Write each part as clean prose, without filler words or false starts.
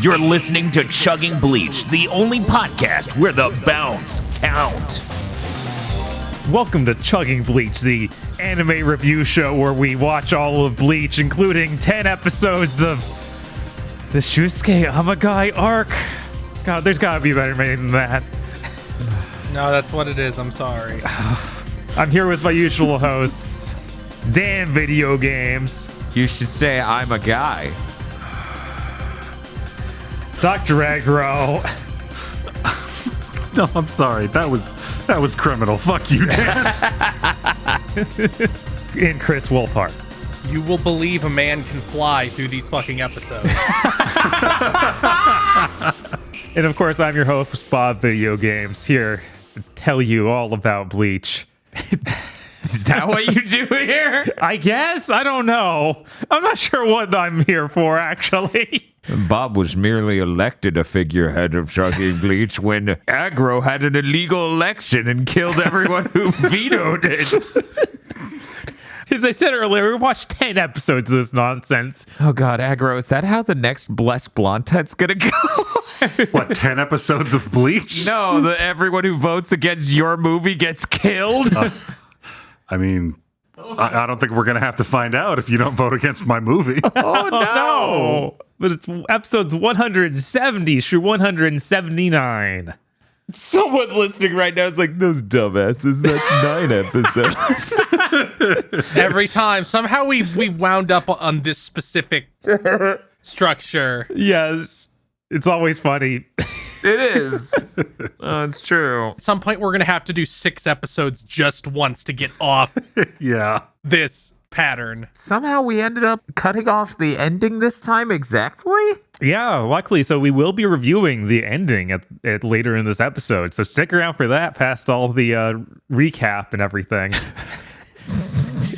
You're listening to Chugging Bleach, the only podcast where the bounts count. Welcome to Chugging Bleach, the anime review show where we watch all of Bleach, including 10 episodes of the Shusuke Amagai arc. God, there's gotta be better than that. No, that's what it is. I'm sorry. I'm here with my usual hosts, Dan Video Games, You should say I'm a guy. Dr. Agro, No, I'm sorry. That was criminal. Fuck you, Dan. and Chris Wolfhard. You will believe a man can fly through these fucking episodes. And of course, I'm your host, Bob Video Games, here to tell you all about Bleach. Is that what you do here? I guess? I don't know. I'm not sure what I'm here for, actually. Bob was merely elected a figurehead of Chugging Bleach when Agro had an illegal election and killed everyone who vetoed it. As I said earlier, we watched 10 episodes of this nonsense. Oh God, Agro, is that how the next Blessed Blontet's gonna go? What, 10 episodes of Bleach? No, everyone who votes against your movie gets killed. I mean, I don't think we're going to have to find out if you don't vote against my movie. Oh no! But it's episodes 170 through 179. Someone listening right now is like, those dumbasses, that's 9 episodes. Every time. Somehow we wound up on this specific structure. Yes. It's always funny. It is. It's true. At some point, we're going to have to do 6 episodes just once to get off Yeah. this pattern. Somehow we ended up cutting off the ending this time exactly? Yeah, luckily. So we will be reviewing the ending at later in this episode. So stick around for that past all the recap and everything.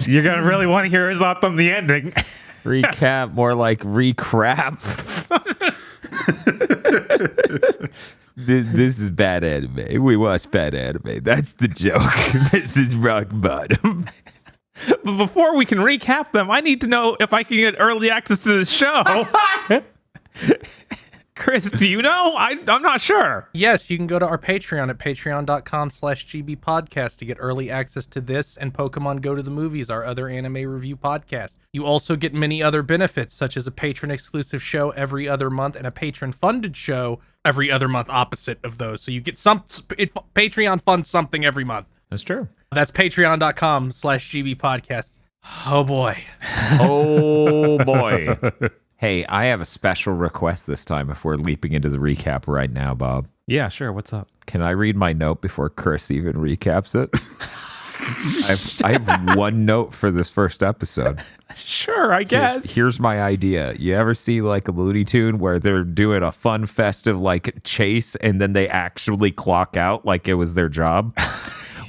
You're going to really want to hear his thoughts on the ending. Recap, more like recrap. This is bad anime. We watch bad anime. That's the joke. This is rock bottom. But before we can recap them, I need to know if I can get early access to the show. Chris, do you know? I'm not sure. Yes, you can go to our Patreon at patreon.com/gbpodcast to get early access to this and Pokemon Go to the Movies, our other anime review podcast. You also get many other benefits, such as a patron-exclusive show every other month and a patron-funded show every other month opposite of those. So you get Patreon funds something every month. That's true. That's patreon.com/gbpodcast. Oh boy. Oh boy. Hey, I have a special request this time if we're leaping into the recap right now, Bob. Yeah, sure. What's up? Can I read my note before Chris even recaps it? I have one note for this first episode. Sure, I guess. Here's my idea. You ever see like a Looney Tune where they're doing a fun, festive like chase and then they actually clock out like it was their job?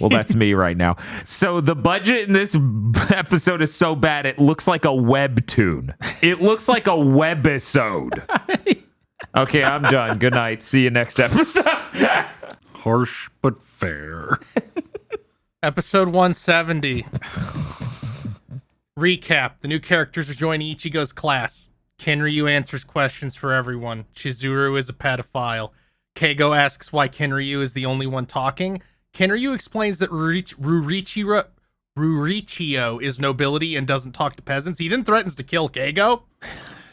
Well, that's me right now. So the budget in this episode is so bad, it looks like a webtoon. It looks like a webisode. Okay, I'm done. Good night. See you next episode. Harsh but fair. Episode 170. Recap. The new characters are joining Ichigo's class. Kenryu answers questions for everyone. Chizuru is a pedophile. Keigo asks why Kenryu is the only one talking. Kenryu explains that Rurichio is nobility and doesn't talk to peasants. He then threatens to kill Keigo.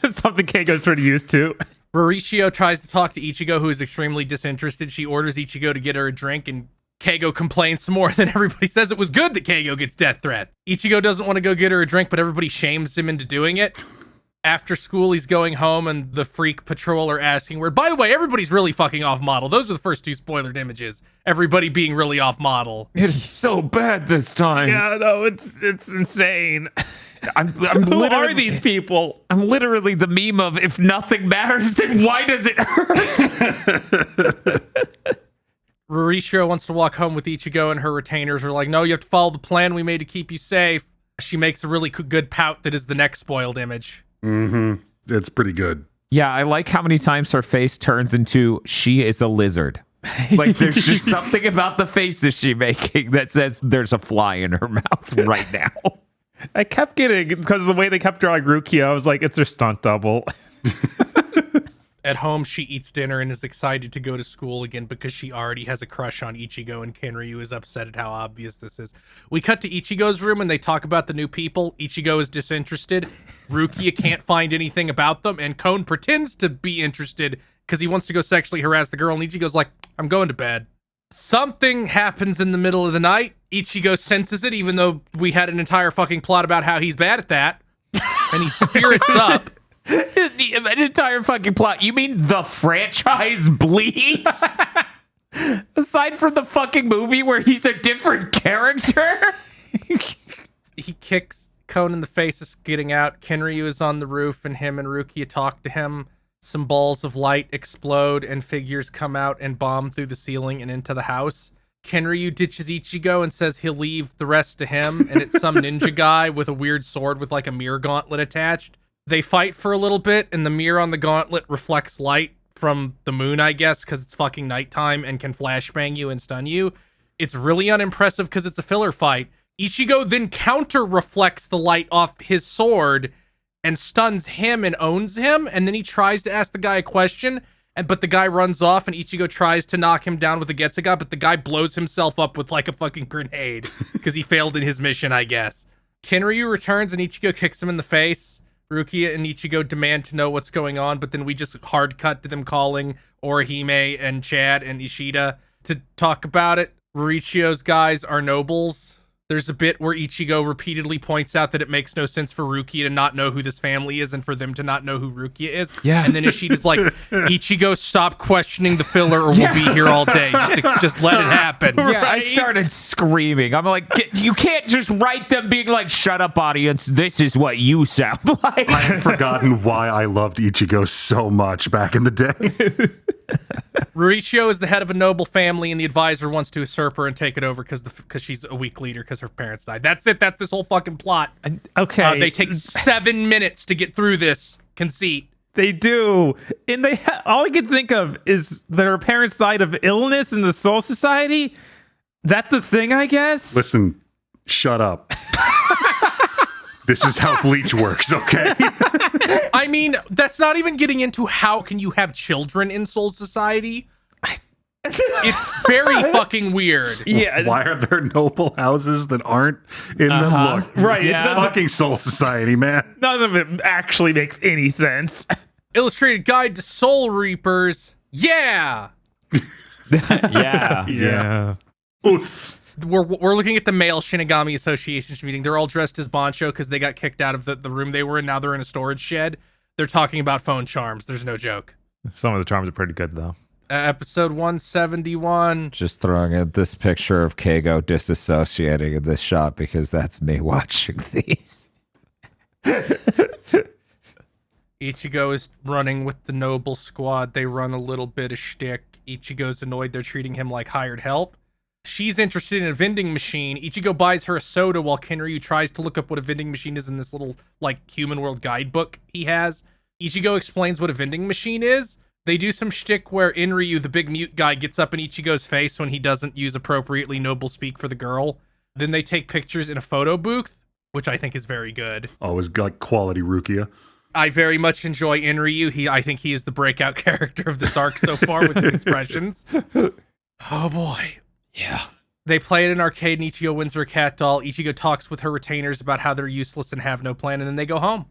Something Keigo's pretty used to. Rurichio tries to talk to Ichigo, who is extremely disinterested. She orders Ichigo to get her a drink, and Keigo complains some more. Then everybody says it was good that Keigo gets death threats. Ichigo doesn't want to go get her a drink, but everybody shames him into doing it. After school, he's going home, and the freak patrol are asking where. By the way, everybody's really fucking off model. Those are the first 2 spoilered images. Everybody being really off model. It's so bad this time. Yeah, no, it's insane. I'm Who are these people? I'm literally the meme of if nothing matters, then why does it hurt? Rurichio wants to walk home with Ichigo, and her retainers are like, no, you have to follow the plan we made to keep you safe. She makes a really good pout that is the next spoiled image. Mm-hmm. It's pretty good. Yeah, I like how many times her face turns into she is a lizard. Like there's just something about the faces she's making that says there's a fly in her mouth right now. I kept getting, because of the way they kept drawing Rukia, I was like, it's their stunt double. At home, she eats dinner and is excited to go to school again because she already has a crush on Ichigo, and Kinryu is upset at how obvious this is. We cut to Ichigo's room and they talk about the new people. Ichigo is disinterested. Rukia can't find anything about them, and Kon pretends to be interested because he wants to go sexually harass the girl, and Ichigo's like, I'm going to bed. Something happens in the middle of the night. Ichigo senses it, even though we had an entire fucking plot about how he's bad at that. And he spirits up. An entire fucking plot. You mean the franchise Bleach? Aside from the fucking movie where he's a different character? He kicks Kon in the face as getting out. Kinryu is on the roof, and him and Rukia talk to him. Some balls of light explode, and figures come out and bomb through the ceiling and into the house. Kinryu ditches Ichigo and says he'll leave the rest to him, and it's some ninja guy with a weird sword with like a mirror gauntlet attached. They fight for a little bit, and the mirror on the gauntlet reflects light from the moon, I guess, because it's fucking nighttime and can flashbang you and stun you. It's really unimpressive because it's a filler fight. Ichigo then counter-reflects the light off his sword and stuns him and owns him, and then he tries to ask the guy a question, but the guy runs off, and Ichigo tries to knock him down with a Getsuga, but the guy blows himself up with like a fucking grenade because he failed in his mission, I guess. Kinryu returns, and Ichigo kicks him in the face. Rukia and Ichigo demand to know what's going on, but then we just hard cut to them calling Orihime and Chad and Ishida to talk about it. Mauricio's guys are nobles. There's a bit where Ichigo repeatedly points out that it makes no sense for Rukia to not know who this family is and for them to not know who Rukia is. Yeah. And then Ishida's like, Ichigo, stop questioning the filler or we'll be here all day. Just let it happen. Yeah, I started screaming. I'm like, you can't just write them being like, shut up, audience. This is what you sound like. I had forgotten why I loved Ichigo so much back in the day. Mauricio is the head of a noble family, and the advisor wants to usurp her and take it over because she's a weak leader because her parents died. That's it. That's this whole fucking plot. Okay. They take 7 minutes to get through this conceit. They do. And all I can think of is that her parents died of illness in the Soul Society. That's the thing, I guess? Listen, shut up. This is how Bleach works, okay? I mean, that's not even getting into how can you have children in Soul Society. It's very fucking weird. Yeah. Why are there noble houses that aren't in them? Look, Right, yeah. fucking Soul Society, man. None of it actually makes any sense. Illustrated Guide to Soul Reapers. Yeah. Yeah. Yeah. Oos. We're looking at the male Shinigami Association's meeting. They're all dressed as Bancho because they got kicked out of the room they were in. Now they're in a storage shed. They're talking about phone charms. There's no joke. Some of the charms are pretty good, though. Episode 171. Just throwing in this picture of Keigo disassociating in this shot because that's me watching these. Ichigo is running with the noble squad. They run a little bit of shtick. Ichigo's annoyed they're treating him like hired help. She's interested in a vending machine. Ichigo buys her a soda while Kinryu tries to look up what a vending machine is in this little, like, Human World guidebook he has. Ichigo explains what a vending machine is. They do some shtick where Inryu, the big mute guy, gets up in Ichigo's face when he doesn't use appropriately noble speak for the girl. Then they take pictures in a photo booth, which I think is very good. Always like quality Rukia. I very much enjoy Inryu. I think he is the breakout character of this arc so far with his expressions. Oh boy. Yeah. They play at an arcade and Ichigo wins her a cat doll. Ichigo talks with her retainers about how they're useless and have no plan, and then they go home.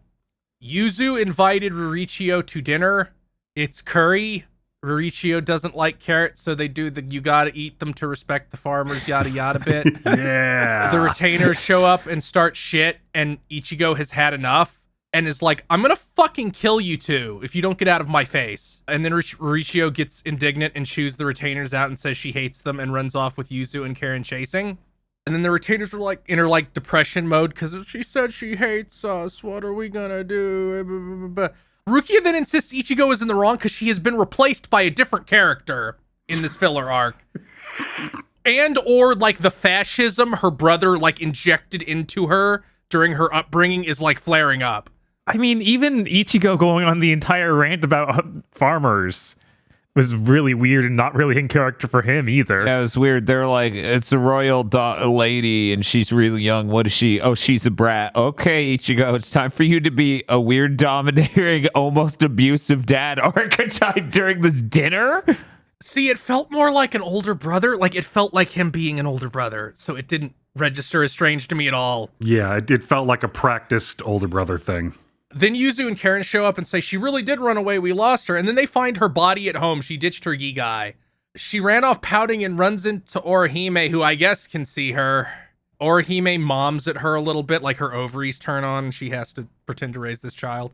Yuzu invited Mauricio to dinner. It's curry. Mauricio doesn't like carrots, so they do the you gotta eat them to respect the farmers, yada yada bit. Yeah. The retainers show up and start shit, and Ichigo has had enough and is like, I'm gonna fucking kill you two if you don't get out of my face. And then Mauricio gets indignant and shoos the retainers out and says she hates them and runs off with Yuzu and Karen chasing. And then the retainers were like in her like depression mode because she said she hates us. What are we gonna do? Rukia then insists Ichigo is in the wrong because she has been replaced by a different character in this filler arc. And or like the fascism her brother like injected into her during her upbringing is like flaring up. I mean, even Ichigo going on the entire rant about farmers was really weird and not really in character for him either. Yeah, it was weird. They're like, it's a royal lady and she's really young. What is she? Oh, she's a brat. Okay, Ichigo, it's time for you to be a weird, domineering, almost abusive dad archetype during this dinner. See, it felt more like an older brother. Like, it felt like him being an older brother. So it didn't register as strange to me at all. Yeah, it felt like a practiced older brother thing. Then Yuzu and Karen show up and say, she really did run away, we lost her. And then they find her body at home. She ditched her Gigai. She ran off pouting and runs into Orihime, who I guess can see her. Orihime moms at her a little bit, like her ovaries turn on. She has to pretend to raise this child.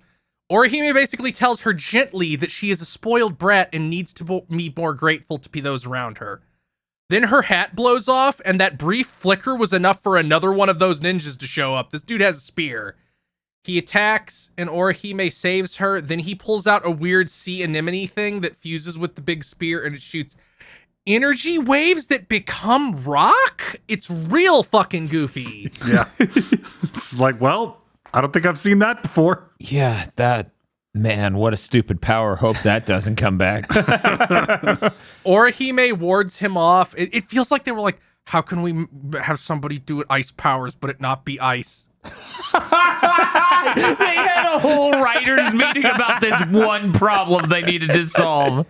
Orihime basically tells her gently that she is a spoiled brat and needs to be more grateful to those around her. Then her hat blows off, and that brief flicker was enough for another one of those ninjas to show up. This dude has a spear. He attacks, and Orihime saves her. Then he pulls out a weird sea anemone thing that fuses with the big spear, and it shoots energy waves that become rock? It's real fucking goofy. Yeah. It's like, well, I don't think I've seen that before. Yeah, man, what a stupid power. Hope that doesn't come back. Orihime wards him off. It feels like they were like, how can we have somebody do ice powers, but it not be ice? They had a whole writers meeting about this one problem they needed to solve.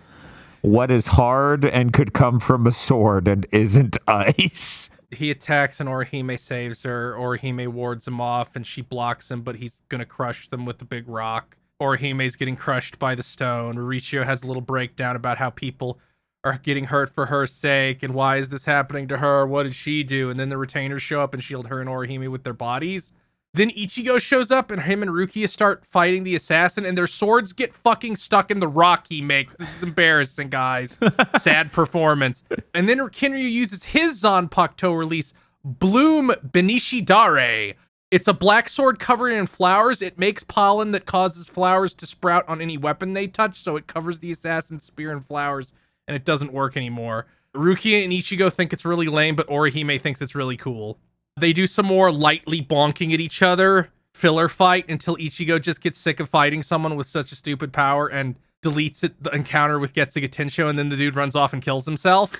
What is hard and could come from a sword and isn't ice? He attacks and Orihime saves her. Orihime wards him off and she blocks him, but he's gonna crush them with the big rock. Orihime's getting crushed by the stone. Riichio has a little breakdown about how people are getting hurt for her sake and why is this happening to her? What did she do? And then the retainers show up and shield her and Orihime with their bodies. Then Ichigo shows up and him and Rukia start fighting the assassin and their swords get fucking stuck in the rock he makes. This is embarrassing, guys. Sad performance. And then Kinryu uses his Zanpakuto release, Bloom Benishidare. It's a black sword covered in flowers. It makes pollen that causes flowers to sprout on any weapon they touch, so it covers the assassin's spear in flowers, and it doesn't work anymore. Rukia and Ichigo think it's really lame, but Orihime thinks it's really cool. They do some more lightly bonking at each other, filler fight, until Ichigo just gets sick of fighting someone with such a stupid power and deletes the encounter with Getsuga Tensho, and then the dude runs off and kills himself.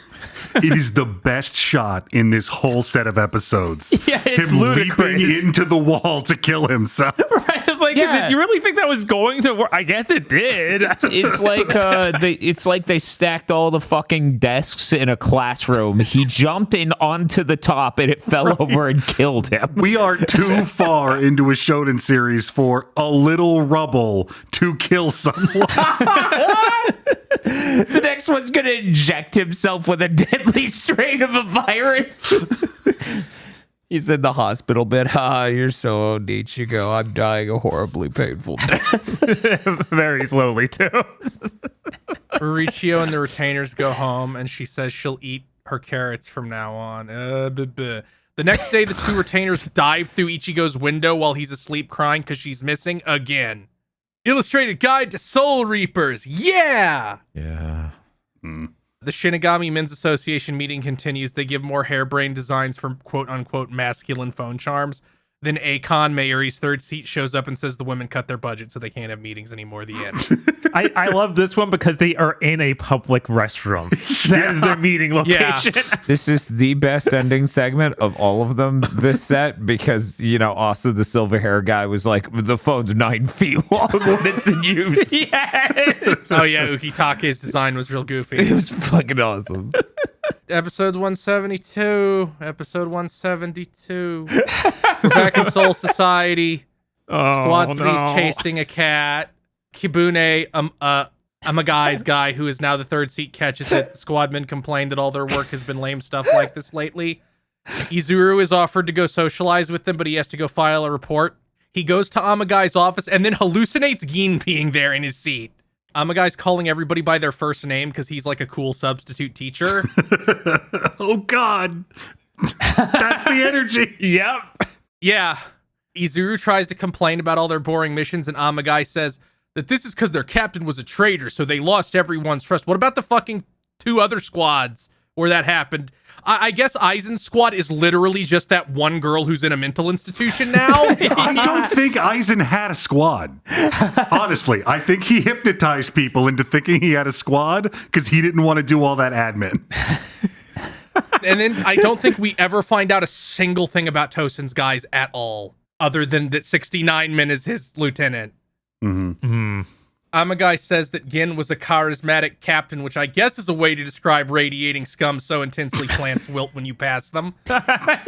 It is the best shot in this whole set of episodes. Yeah, it's him ludicrous. leaping into the wall to kill himself. Right? It's like, Yeah. did you really think that was going to work? I guess it did. It's like they stacked all the fucking desks in a classroom. He jumped in onto the top and it fell over and killed him. We are too far into a Shonen series for a little rubble to kill someone. The next one's gonna inject himself with a deadly strain of a virus. He's in the hospital bed. You're so old, Ichigo. I'm dying a horribly painful death. Very slowly, too. Riichio and the retainers go home, and she says she'll eat her carrots from now on. The next day, the two retainers dive through Ichigo's window while he's asleep crying because she's missing again. Illustrated Guide to Soul Reapers. Yeah! Yeah. The Shinigami Men's Association meeting continues. They give more harebrained designs for quote-unquote masculine phone charms. Then Akon, Mayuri's third seat, shows up and says the women cut their budget so they can't have meetings anymore. The end. I love this one because they are in a public restroom. That is their meeting location. Yeah. This is the best ending segment of all of them this set because, also the silver hair guy was like, the phone's 9 feet long when it's in use. Yes. Oh yeah, Ukitake's design was real goofy. It was fucking awesome. Episode 172. Episode 172. We're back in Soul Society. Squad 3's chasing a cat. Kibune, Amagai's guy, who is now the third seat, catches it. The squadmen complain that all their work has been lame stuff like this lately. Izuru is offered to go socialize with them, but he has to go file a report. He goes to Amagai's office and then hallucinates Gin being there in his seat. Amagai's calling everybody by their first name because he's like a cool substitute teacher. Oh, God. That's the energy. Yep. Yeah. Izuru tries to complain about all their boring missions, and Amagai says that this is because their captain was a traitor, so they lost everyone's trust. What about the fucking two other squads where that happened. I guess Aizen's squad is literally just that one girl who's in a mental institution now. I don't think Aizen had a squad. Honestly, I think he hypnotized people into thinking he had a squad because he didn't want to do all that admin. And then I don't think we ever find out a single thing about Tosin's guys at all, other than that 69 Men is his lieutenant. Amagai says that Gin was a charismatic captain, which I guess is a way to describe radiating scum so intensely plants wilt when you pass them. Then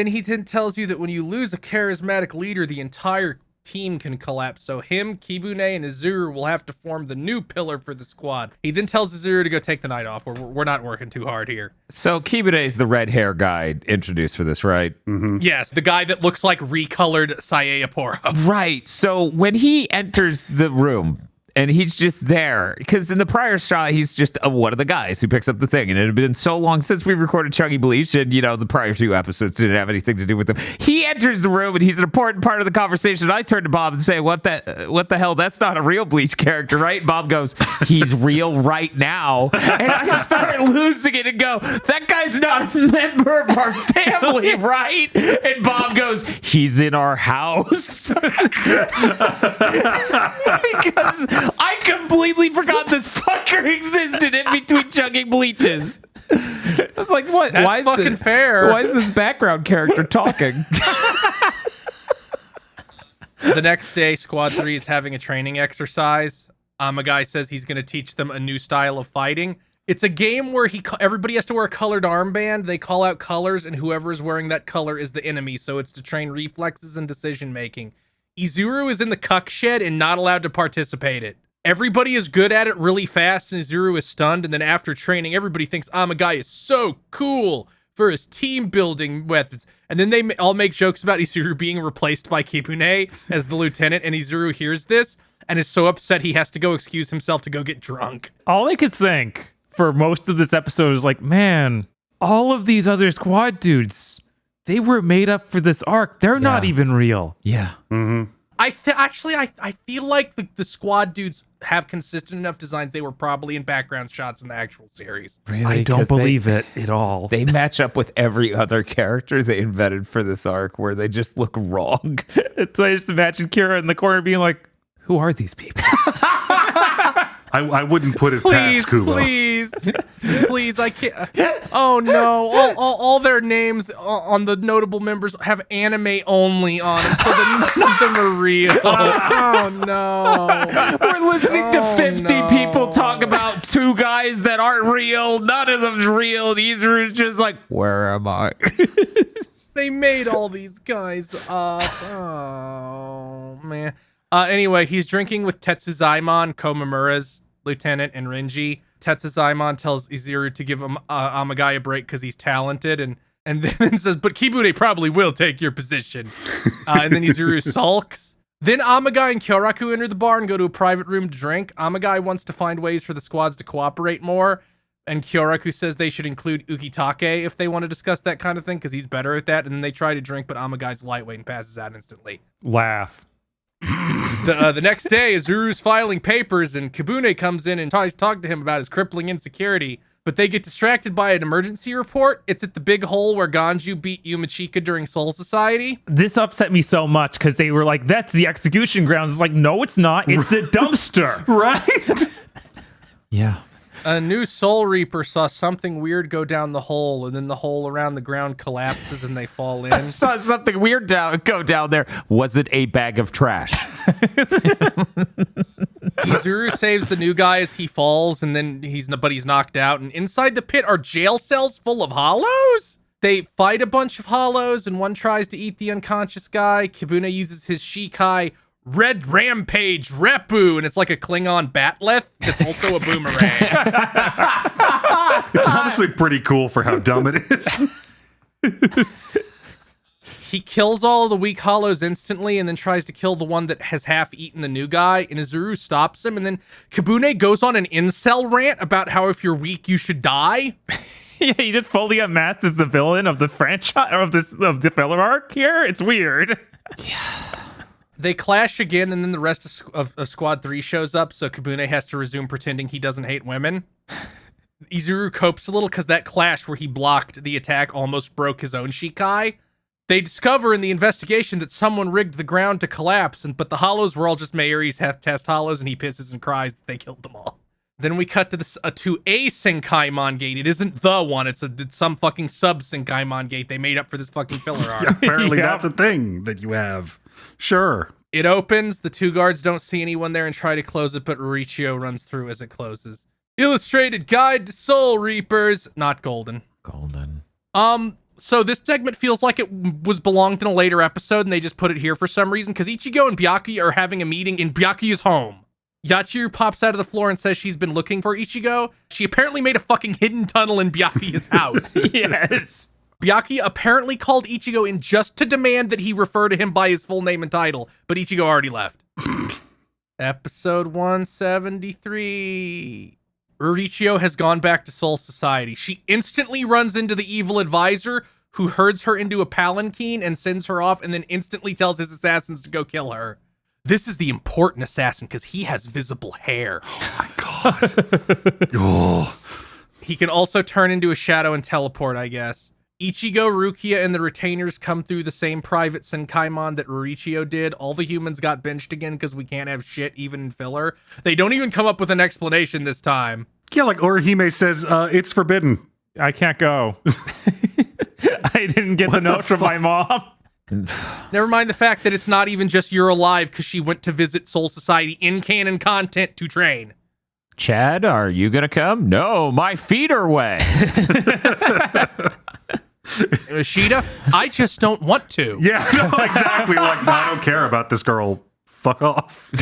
he tells you that when you lose a charismatic leader, the entire team can collapse. So him, Kibune, and Izuru will have to form the new pillar for the squad. He then tells Izuru to go take the night off. We're not working too hard here. So Kibune is the red hair guy introduced for this, right? Yes, the guy that looks like recolored Sae Aporo. Right. So when he enters the room and he's just there, because in the prior shot, he's just one of the guys who picks up the thing. And it had been so long since we recorded Chugging Bleach, and, you know, the prior 2 episodes didn't have anything to do with him. He enters the room, and he's an important part of the conversation. I turn to Bob and say, what the hell? That's not a real Bleach character, right? And Bob goes, he's real right now. And I start losing it and go, that guy's not a member of our family, right? And Bob goes, he's in our house. Because I completely forgot this fucker existed in between Chugging Bleaches. I was like, what? That's why is fucking fair. Why is this background character talking? The next day, Squad 3 is having a training exercise. Amagai says he's going to teach them a new style of fighting. It's a game where everybody has to wear a colored armband. They call out colors, and whoever is wearing that color is the enemy. So it's to train reflexes and decision making. Izuru is in the cuck shed and not allowed to participate in it. Everybody is good at it really fast, and Izuru is stunned. And then after training, everybody thinks Amagai is so cool for his team building methods. And then they all make jokes about Izuru being replaced by Kibune as the lieutenant. And Izuru hears this and is so upset he has to go excuse himself to go get drunk. All I could think for most of this episode is like, man, all of these other squad dudes, they were made up for this arc. They're not even real. Yeah. I feel like the squad dudes have consistent enough designs. They were probably in background shots in the actual series. Really? I don't believe it at all. They match up with every other character they invented for this arc where they just look wrong. I just imagine Kira in the corner being like, who are these people? I wouldn't put it past Kubo. Please, I can't. Oh no, all their names on the notable members have anime only on them, so that none of them are real. Oh no. We're listening to 50 people talk about 2 guys that aren't real. None of them's real. Izuru's just like, where am I? They made all these guys up. Oh man. Anyway, he's drinking with Tetsuzaimon, Komamura's lieutenant, and Renji. Tetsuzaimon tells Izuru to give him Amagai a break because he's talented, and then says, but Kibune probably will take your position. And then Izuru sulks. Then Amagai and Kyoraku enter the bar and go to a private room to drink. Amagai wants to find ways for the squads to cooperate more, and Kyoraku says they should include Ukitake if they want to discuss that kind of thing because he's better at that. And then they try to drink, but Amagai's lightweight and passes out instantly. Laugh. The next day, Izuru's filing papers, and Kibune comes in and tries to talk to him about his crippling insecurity, but they get distracted by an emergency report. It's at the big hole where Ganju beat Yumachika during Soul Society. This upset me so much because they were like, that's the execution grounds. It's like, no, it's not. It's a dumpster. Right? Yeah. A new Soul Reaper saw something weird go down the hole, and then the hole around the ground collapses and they fall in. Saw something weird go down there. Was it a bag of trash? Izuru saves the new guy as he falls, and then he's knocked out. And inside the pit are jail cells full of hollows. They fight a bunch of hollows, and one tries to eat the unconscious guy. Kibune uses his Shikai Red Rampage Repu, and it's like a Klingon batleth that's also a boomerang. It's honestly pretty cool for how dumb it is. He kills all of the weak hollows instantly and then tries to kill the one that has half eaten the new guy, and Izuru stops him, and then Kibune goes on an incel rant about how if you're weak, you should die. Yeah, he just fully unmasked as the villain of the franchise, or of the filler arc here. It's weird. They clash again, and then the rest of Squad 3 shows up, so Kibune has to resume pretending he doesn't hate women. Izuru copes a little because that clash where he blocked the attack almost broke his own Shikai. They discover in the investigation that someone rigged the ground to collapse, but the hollows were all just Mayuri's test hollows, and he pisses and cries that they killed them all. Then we cut to a Senkaimon gate. It isn't the one. It's some fucking sub Senkaimon gate they made up for this fucking filler arc. Yeah, apparently Yeah. that's a thing that you have. Sure. It opens. The two guards don't see anyone there and try to close it, but Mauricio runs through as it closes. Illustrated Guide to Soul Reapers. Not golden. Golden. So this segment feels like it was belonged in a later episode, and they just put it here for some reason, because Ichigo and Byakuya are having a meeting in Byakuya's home. Yachiru pops out of the floor and says she's been looking for Ichigo. She apparently made a fucking hidden tunnel in Byakuya's house. Yes. Byakuya apparently called Ichigo in just to demand that he refer to him by his full name and title, but Ichigo already left. Episode 173. Mauricio has gone back to Soul Society. She instantly runs into the evil advisor, who herds her into a palanquin and sends her off, and then instantly tells his assassins to go kill her. This is the important assassin because he has visible hair. Oh, He can also turn into a shadow and teleport, I guess. Ichigo, Rukia, and the retainers come through the same private Senkaimon that Mauricio did. All the humans got benched again because we can't have shit even in filler. They don't even come up with an explanation this time. yeah, like Orihime says, it's forbidden. I can't go. I didn't get the What the note from my mom. Never mind the fact that it's not even just you're alive because she went to visit Soul Society in canon content to train. Chad, are you gonna come? No, my feet are wet. Ishida, I just don't want to. Yeah, no, exactly. Like, I don't care about this girl. Fuck off.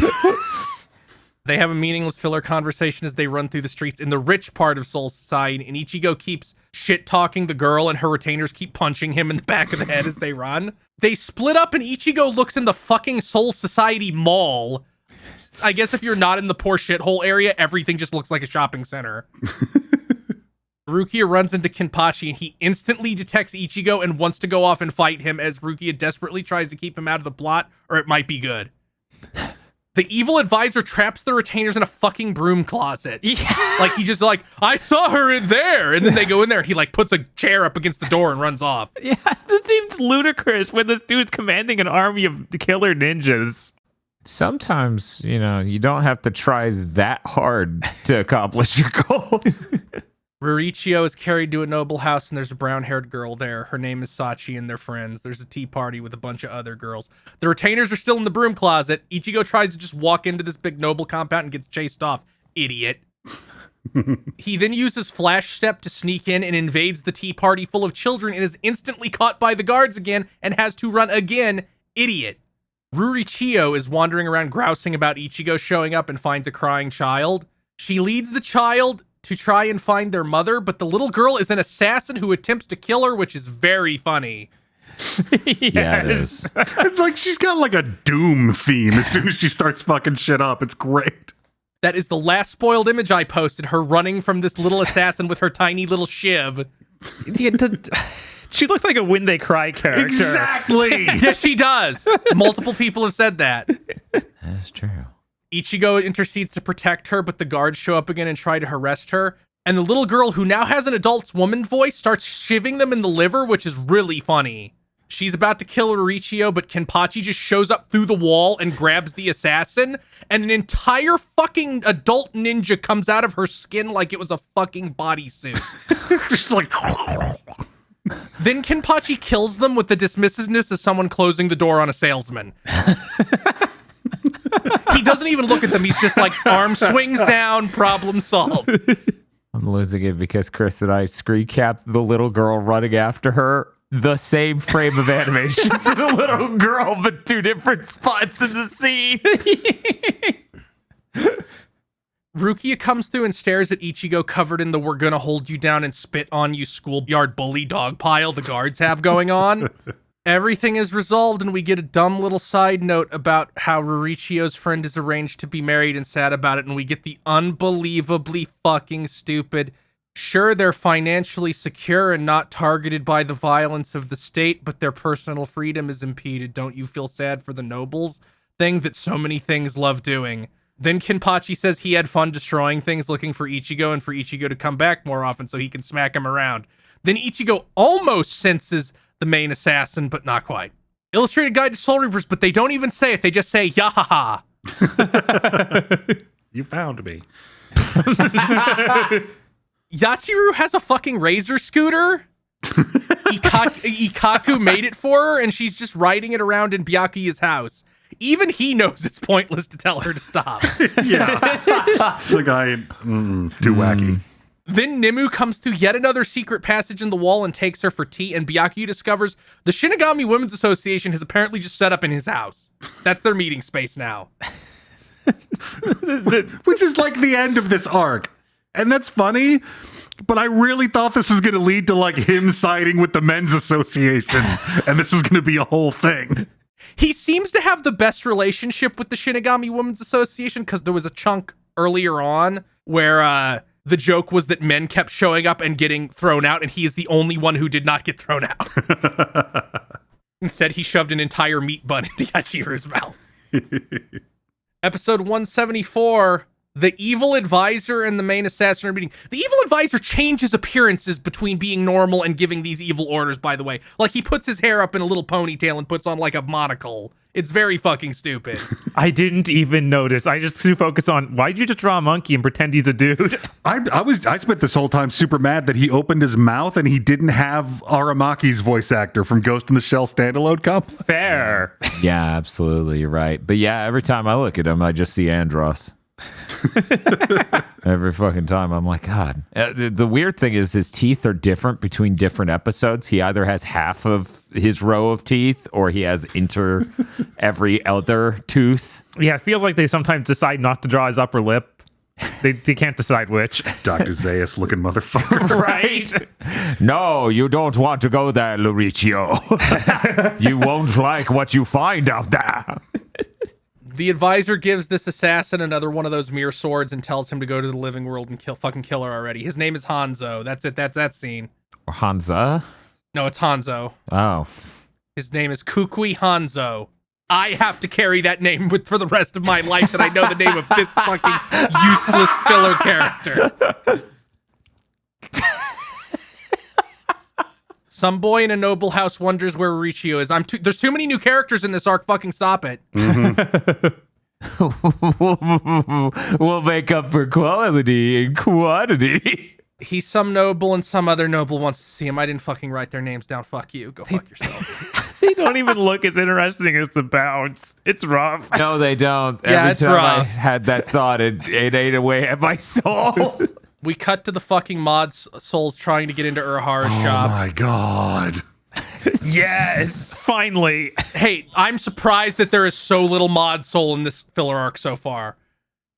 They have a meaningless filler conversation as they run through the streets in the rich part of Soul Society, and Ichigo keeps shit-talking the girl, and her retainers keep punching him in the back of the head as they run. They split up, and Ichigo looks in the fucking Soul Society mall. I guess if you're not in the poor shithole area, everything just looks like a shopping center. Rukia runs into Kenpachi, and he instantly detects Ichigo and wants to go off and fight him as Rukia desperately tries to keep him out of the plot, or it might be good. The evil advisor traps the retainers in a fucking broom closet. Yeah. Like, he just like, I saw her in there. And then they go in there and he like puts a chair up against the door and runs off. Yeah, this seems ludicrous when this dude's commanding an army of killer ninjas. Sometimes, you don't have to try that hard to accomplish your goals. Mauricio is carried to a noble house and there's a brown-haired girl there. Her name is Sachi and they're friends. There's a tea party with a bunch of other girls. The retainers are still in the broom closet. Ichigo tries to just walk into this big noble compound and gets chased off. Idiot. He then uses Flash Step to sneak in and invades the tea party full of children and is instantly caught by the guards again and has to run again. Idiot. Rurichio is wandering around grousing about Ichigo showing up and finds a crying child. She leads the child to try and find their mother, but the little girl is an assassin who attempts to kill her, which is very funny. Yeah, it is. It's like she's got like a Doom theme as soon as she starts fucking shit up. It's great. That is the last spoiled image I posted, her running from this little assassin with her tiny little shiv. She looks like a When They Cry character. Exactly. Yes, she does. Multiple people have said that. That's true. Ichigo intercedes to protect her, but the guards show up again and try to harass her. And the little girl, who now has an adult's woman voice, starts shivving them in the liver, which is really funny. She's about to kill Mauricio, but Kenpachi just shows up through the wall and grabs the assassin, and an entire fucking adult ninja comes out of her skin like it was a fucking bodysuit. Just like Then Kenpachi kills them with the dismissiveness of someone closing the door on a salesman. He doesn't even look at them. He's just like, arm swings down, problem solved. I'm losing it because Chris and I screen capped the little girl running after her. The same frame of animation for the little girl, but two different spots in the scene. Rukia comes through and stares at Ichigo covered in the "we're gonna hold you down and spit on you" schoolyard bully dog pile the guards have going on. Everything is resolved and we get a dumb little side note about how Ruricio's friend is arranged to be married and sad about it, and we get the unbelievably fucking stupid, sure, they're financially secure and not targeted by the violence of the state, but their personal freedom is impeded. Don't you feel sad for the nobles? Thing that so many things love doing. Then Kenpachi says he had fun destroying things looking for Ichigo and for Ichigo to come back more often so he can smack him around. Then Ichigo almost senses the main assassin, but not quite. Illustrated Guide to Soul Reapers, but they don't even say it. They just say, yahaha. You found me. Yachiru has a fucking razor scooter. Ikaku made it for her, and she's just riding it around in Byakuya's house. Even he knows it's pointless to tell her to stop. Yeah. The guy, too wacky. Then Nimue comes through yet another secret passage in the wall and takes her for tea, and Byakuya discovers the Shinigami Women's Association has apparently just set up in his house. That's their meeting space now. Which is like the end of this arc. And that's funny, but I really thought this was going to lead to like him siding with the men's association, and this was going to be a whole thing. He seems to have the best relationship with the Shinigami Women's Association because there was a chunk earlier on where the joke was that men kept showing up and getting thrown out, and he is the only one who did not get thrown out. Instead, he shoved an entire meat bun into Yachiru's mouth. Episode 174, the evil advisor and the main assassin are meeting. The evil advisor changes appearances between being normal and giving these evil orders, by the way. Like, he puts his hair up in a little ponytail and puts on, like, a monocle. It's very fucking stupid. I didn't even notice. I just focus on, why'd you just draw a monkey and pretend he's a dude? I spent this whole time super mad that he opened his mouth and he didn't have Aramaki's voice actor from Ghost in the Shell standalone comp. Fair. Yeah, absolutely. You're right. But yeah, every time I look at him, I just see Andros. Every fucking time I'm like, God. The weird thing is his teeth are different between different episodes. He either has half of his row of teeth or he has every other tooth. Yeah, it feels like they sometimes decide not to draw his upper lip. They can't decide which. Dr. Zaius looking motherfucker. Right? No, you don't want to go there, Lauricio. You won't like what you find out there. The advisor gives this assassin another one of those mirror swords and tells him to go to the living world and kill her already. His name is Hanzo. That's it. That's that scene. Or Hanza? No, it's Hanzo. Oh. His name is Kukui Hanzo. I have to carry that name for the rest of my life, and I know the name of this fucking useless filler character. Some boy in a noble house wonders where Richiyo is. There's too many new characters in this arc. Fucking stop it. We'll make up for quality and quantity. He's some noble and some other noble wants to see him. I didn't fucking write their names down. Fuck you. Go fuck yourself. They don't even look as interesting as the Bounts. It's rough. No, they don't. Yeah, Every it's time I rough. had that thought, it ate away at my soul. We cut to the fucking mod souls trying to get into Urahara's shop. Oh my God. Yes, finally. Hey, I'm surprised that there is so little mod soul in this filler arc so far.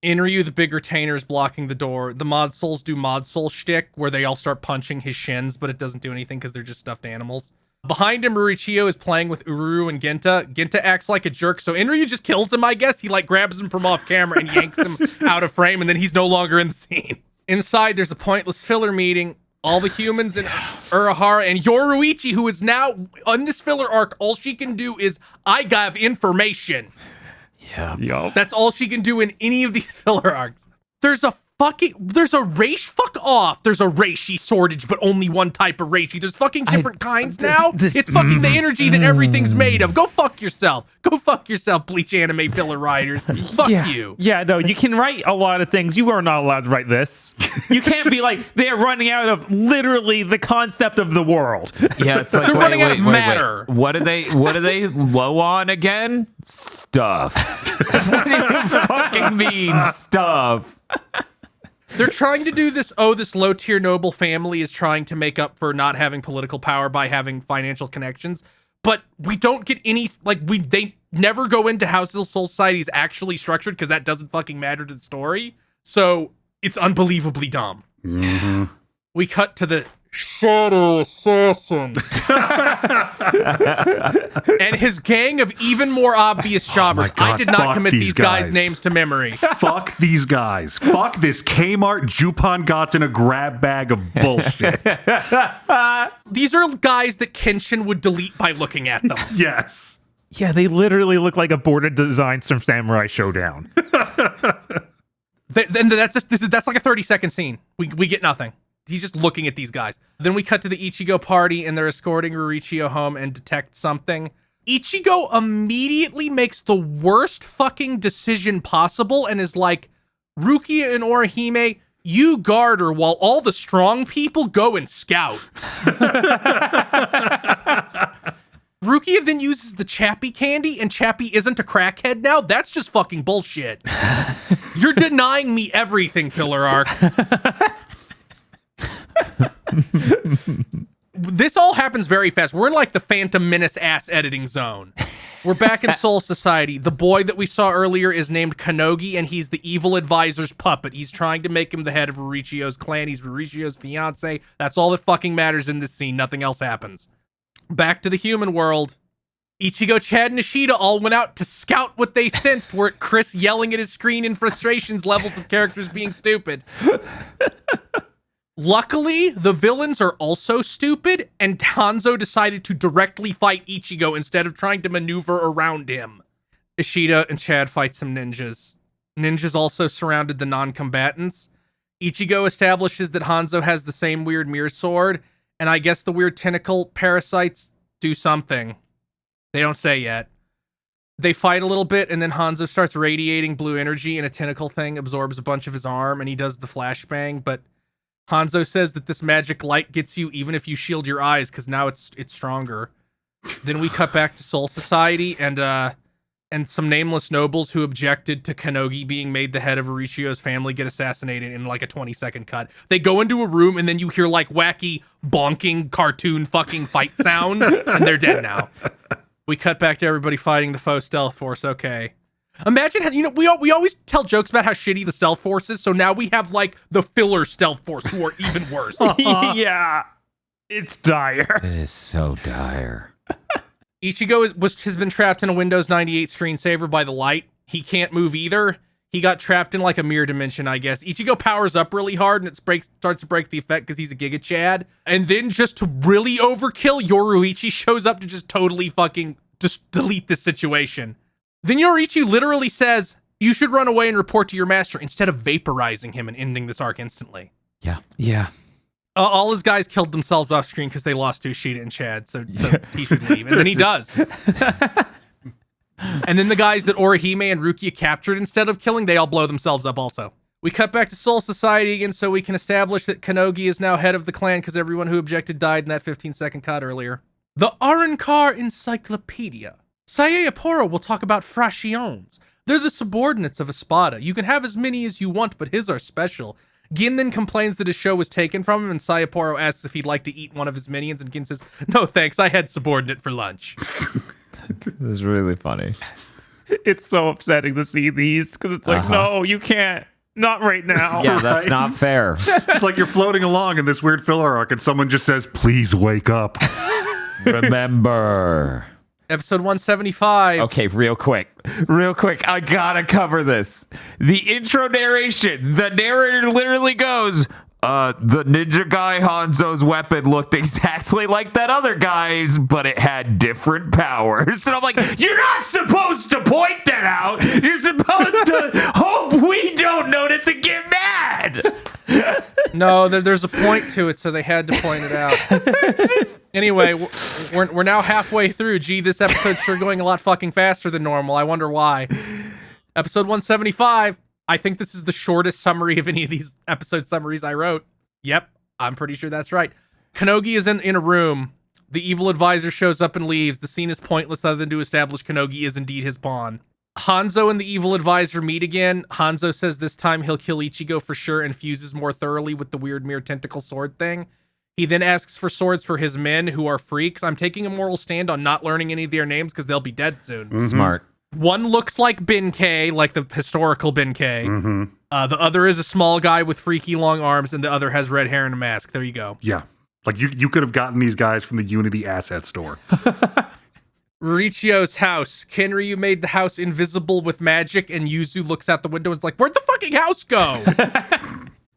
Inryu, the big retainer, is blocking the door. The mod souls do mod soul shtick, where they all start punching his shins, but it doesn't do anything because they're just stuffed animals. Behind him, Richiyo is playing with Ururu and Genta. Genta acts like a jerk, so Inryu just kills him, I guess. He like grabs him from off camera and yanks him out of frame, and then he's no longer in the scene. Inside, there's a pointless filler meeting. All the humans in Urahara and Yoruichi, who is now on this filler arc, all she can do is, I have information. Yeah. Yup. That's all she can do in any of these filler arcs. There's a reishi, fuck off. There's a reishi shortage, but only one type of reishi. There's fucking different kinds now. It's fucking the energy that everything's made of. Go fuck yourself. Go fuck yourself, Bleach anime filler writers. Fuck you. Yeah, no, you can write a lot of things. You are not allowed to write this. You can't be like, they're running out of literally the concept of the world. Yeah, it's like They're running out of matter. What are they low on again? Stuff. What do you fucking mean stuff? They're trying to do this, this low-tier noble family is trying to make up for not having political power by having financial connections, but we don't get any, they never go into how Soul Society is actually structured because that doesn't fucking matter to the story, so it's unbelievably dumb. Mm-hmm. We cut to the Shadow Assassin and his gang of even more obvious jobbers. God, I did not fuck commit these these guys' guys. names to memory. Fuck these guys. Fuck this Kmart Jupan got in a grab bag of bullshit. These are guys that Kenshin would delete by looking at them. Yes. Yeah, they literally look like aborted designs from Samurai Showdown. Then that's like a 30-second scene. We get nothing. He's just looking at these guys. Then we cut to the Ichigo party, and they're escorting Riichio home and detect something. Ichigo immediately makes the worst fucking decision possible and is like, Rukia and Orihime, you guard her while all the strong people go and scout. Rukia then uses the Chappie candy, and Chappie isn't a crackhead now? That's just fucking bullshit. You're denying me everything, filler arc. This all happens very fast. We're in like the Phantom Menace ass editing zone. We're back in Soul Society. The boy that we saw earlier is named Kanogi, and he's the evil advisor's puppet. He's trying to make him the head of Riichio's clan. He's Riichio's fiance. That's all that fucking matters in this scene. Nothing else happens. Back to the human world. Ichigo, Chad, and Ishida all went out to scout what they sensed, were Chris yelling at his screen in frustrations, levels of characters being stupid. Luckily, the villains are also stupid, and Hanzo decided to directly fight Ichigo instead of trying to maneuver around him. Ishida and Chad fight some ninjas. Ninjas also surrounded the non-combatants. Ichigo establishes that Hanzo has the same weird mirror sword, and I guess the weird tentacle parasites do something. They don't say yet. They fight a little bit, and then Hanzo starts radiating blue energy, and a tentacle thing absorbs a bunch of his arm, and he does the flashbang, but Hanzo says that this magic light gets you even if you shield your eyes, because now it's stronger. Then we cut back to Soul Society, and some nameless nobles who objected to Kanogi being made the head of Riichio's family get assassinated in like a 20-second cut. They go into a room, and then you hear like wacky, bonking, cartoon fucking fight sounds, and they're dead now. We cut back to everybody fighting the foe stealth force. Okay. Imagine how, we always tell jokes about how shitty the stealth force is, so now we have like the filler stealth force who are even worse. Yeah. It's dire. It is so dire. Ichigo has been trapped in a Windows 98 screensaver by the light. He can't move either. He got trapped in like a mirror dimension, I guess. Ichigo powers up really hard and starts to break the effect because he's a Giga Chad. And then just to really overkill, Yoruichi shows up to just totally fucking just delete this situation. Then Yoruichi literally says, you should run away and report to your master instead of vaporizing him and ending this arc instantly. Yeah. Yeah. All his guys killed themselves off screen because they lost to Ishida and Chad, so he should leave. And then he does. And then the guys that Orihime and Rukia captured instead of killing, they all blow themselves up also. We cut back to Soul Society again so we can establish that Kanogi is now head of the clan because everyone who objected died in that 15-second cut earlier. The Arankar Encyclopedia. Saeporo will talk about Fractions. They're the subordinates of Espada. You can have as many as you want, but his are special. Gin then complains that his show was taken from him, and Saeporo asks if he'd like to eat one of his minions, and Gin says, no thanks, I had subordinate for lunch. This is really funny. It's so upsetting to see these, because it's like, no, you can't. Not right now. Yeah, that's not fair. It's like you're floating along in this weird filler arc, and someone just says, please wake up. Remember. Episode 175. Okay, real quick. I gotta cover this. The intro narration. The narrator literally goes, the ninja guy Hanzo's weapon looked exactly like that other guy's, but it had different powers. And I'm like, you're not supposed to point that out. You're supposed to hope we don't notice and get mad. No, there's a point to it, so they had to point it out. Anyway, we're now halfway through. Gee, this episode's sure going a lot fucking faster than normal. I wonder why. Episode 175. I think this is the shortest summary of any of these episode summaries I wrote. Yep, I'm pretty sure that's right. Kanogi is in a room. The evil advisor shows up and leaves. The scene is pointless other than to establish Kanogi is indeed his pawn. Hanzo and the evil advisor meet again. Hanzo says this time he'll kill Ichigo for sure and fuses more thoroughly with the weird mirror tentacle sword thing. He then asks for swords for his men who are freaks. I'm taking a moral stand on not learning any of their names because they'll be dead soon. Mm-hmm. Smart. One looks like Benkei, like the historical Benkei. Mm-hmm. The other is a small guy with freaky long arms, and the other has red hair and a mask. There you go. Yeah. Like you could have gotten these guys from the Unity asset store. Riichio's house. Kenryu made the house invisible with magic, and Yuzu looks out the window and is like, where'd the fucking house go?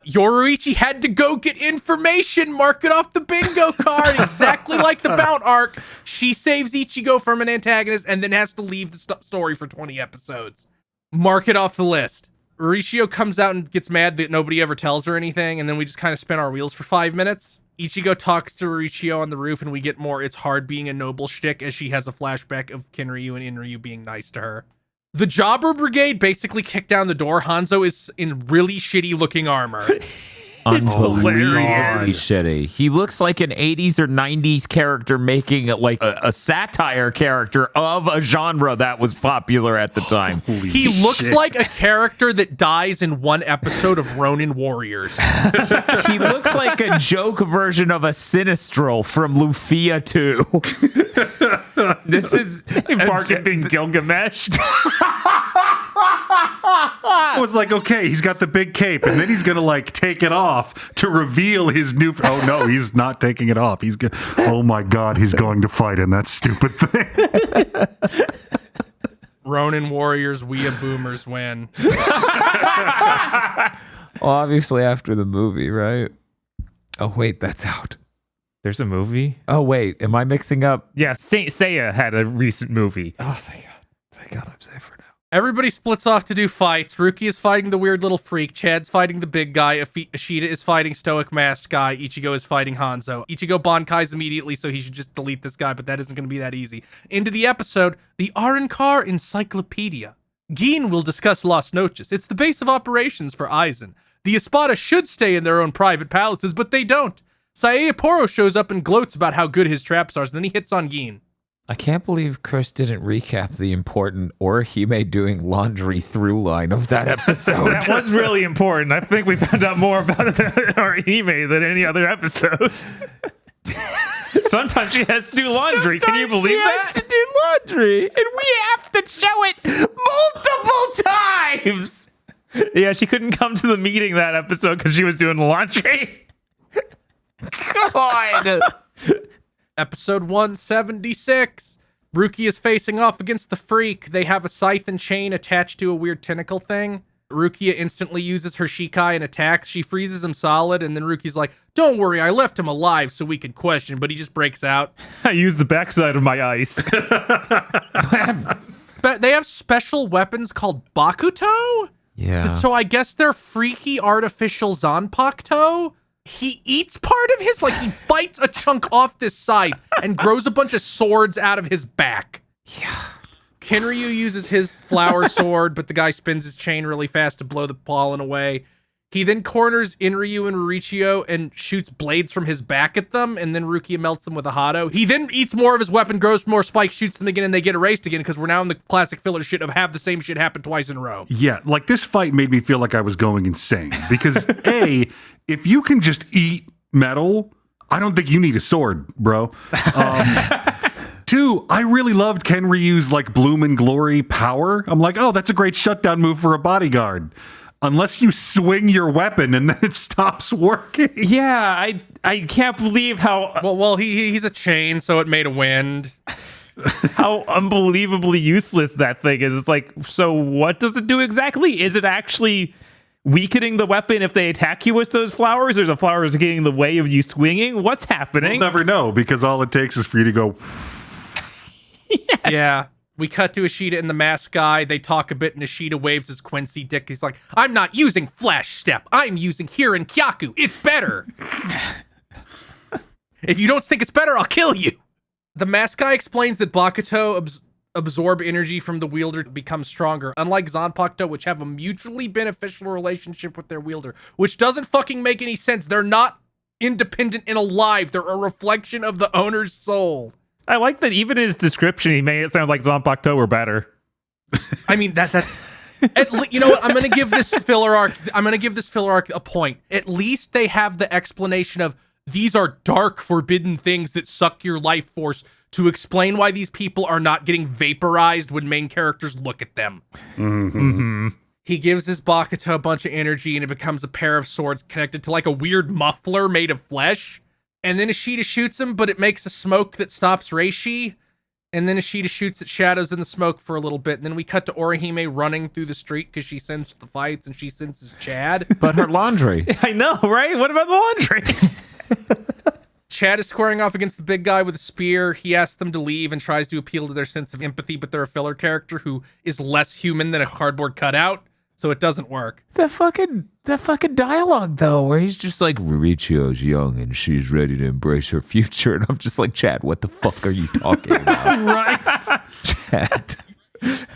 Yoruichi had to go get information, mark it off the bingo card, exactly like the Bount arc. She saves Ichigo from an antagonist and then has to leave the story for 20 episodes. Mark it off the list. Urishio comes out and gets mad that nobody ever tells her anything, and then we just kind of spin our wheels for 5 minutes. Ichigo talks to Urishio on the roof, and we get more "it's hard being a noble" shtick as she has a flashback of Kinryu and Inryu being nice to her. The Jobber Brigade basically kicked down the door. Hanzo is in really shitty looking armor. Unbelievably hilarious. shitty. He looks like an 80s or 90s character making like a satire character of a genre that was popular at the time. He looks like a character that dies in one episode of Ronin Warriors. He looks like a joke version of a Sinistral from Lufia 2. This is Barking Gilgamesh. I was like, okay, he's got the big cape, and then he's gonna like take it off to reveal his new. Oh no, he's not taking it off. Oh my god, he's going to fight in that stupid thing. Ronin Warriors, we boomers win. Well, obviously after the movie, right? Oh wait, that's out. There's a movie? Oh wait, am I mixing up? Yeah, Saint Seiya had a recent movie. Oh thank God. Thank God I'm safe for now. Everybody splits off to do fights. Ruki is fighting the weird little freak. Chad's fighting the big guy. Ashita is fighting Stoic Masked guy. Ichigo is fighting Hanzo. Ichigo Bankai's immediately, so he should just delete this guy, but that isn't going to be that easy. Into the episode, the Arrancar Encyclopedia. Gin will discuss Las Noches. It's the base of operations for Aizen. The Espada should stay in their own private palaces, but they don't. Saeporo shows up and gloats about how good his traps are, so then he hits on Gin. I can't believe Chris didn't recap the important Orihime doing laundry through line of that episode. That was really important. I think we found out more about Orihime than any other episode. Sometimes she has to do laundry. Can you believe that? She has to do laundry, and we have to show it multiple times. Yeah, she couldn't come to the meeting that episode because she was doing laundry. God. Episode 176. Ruki is facing off against the freak. They have a scythe and chain attached to a weird tentacle thing. Rukia instantly uses her Shikai and attacks. She freezes him solid, and then Ruki's like, "Don't worry, I left him alive so we could question," but he just breaks out. I used the backside of my ice. But they have special weapons called Bakuto? Yeah. So I guess they're freaky artificial Zanpakuto? He eats part of his, like he bites a chunk off this side and grows a bunch of swords out of his back. Yeah. Kinryu uses his flower sword, but the guy spins his chain really fast to blow the pollen away. He then corners Inryu and Riichio and shoots blades from his back at them, and then Rukia melts them with a Hado. He then eats more of his weapon, grows more spikes, shoots them again, and they get erased again because we're now in the classic filler shit of have the same shit happen twice in a row. Yeah, like this fight made me feel like I was going insane because A, if you can just eat metal, I don't think you need a sword, bro. Two, I really loved Kenryu's like bloom and glory power. I'm like, oh, that's a great shutdown move for a bodyguard. Unless you swing your weapon and then it stops working. Yeah, I can't believe how Well, he's a chain, so it made a wind. how unbelievably useless that thing is. It's like, so what does it do exactly? Is it actually weakening the weapon if they attack you with those flowers, or the flowers getting in the way of you swinging? What's happening? We'll never know because all it takes is for you to go. Yes. Yeah. We cut to Ishida and the masked guy. They talk a bit, and Ishida waves his Quincy dick. He's like, "I'm not using Flash Step. I'm using Hirin Kyaku. It's better. If you don't think it's better, I'll kill you." The masked guy explains that Bakuto absorb energy from the wielder to become stronger, unlike Zanpakuto, which have a mutually beneficial relationship with their wielder, which doesn't fucking make any sense. They're not independent and alive. They're a reflection of the owner's soul. I like that even in his description, he made it sound like Zanpakuto were better. I mean, you know what? I'm going to give this filler arc a point. At least they have the explanation of these are dark, forbidden things that suck your life force to explain why these people are not getting vaporized when main characters look at them. Mm-hmm. He gives his Bakuto a bunch of energy and it becomes a pair of swords connected to like a weird muffler made of flesh. And then Ishida shoots him, but it makes a smoke that stops Reishi. And then Ishida shoots at shadows in the smoke for a little bit. And then we cut to Orihime running through the street because she sensed the fights and she senses Chad. But her laundry. I know, right? What about the laundry? Chad is squaring off against the big guy with a spear. He asks them to leave and tries to appeal to their sense of empathy, but they're a filler character who is less human than a cardboard cutout, so it doesn't work. That fucking dialogue though, where he's just like, Mauricio's young and she's ready to embrace her future, and I'm just like, Chad, what the fuck are you talking about? Right.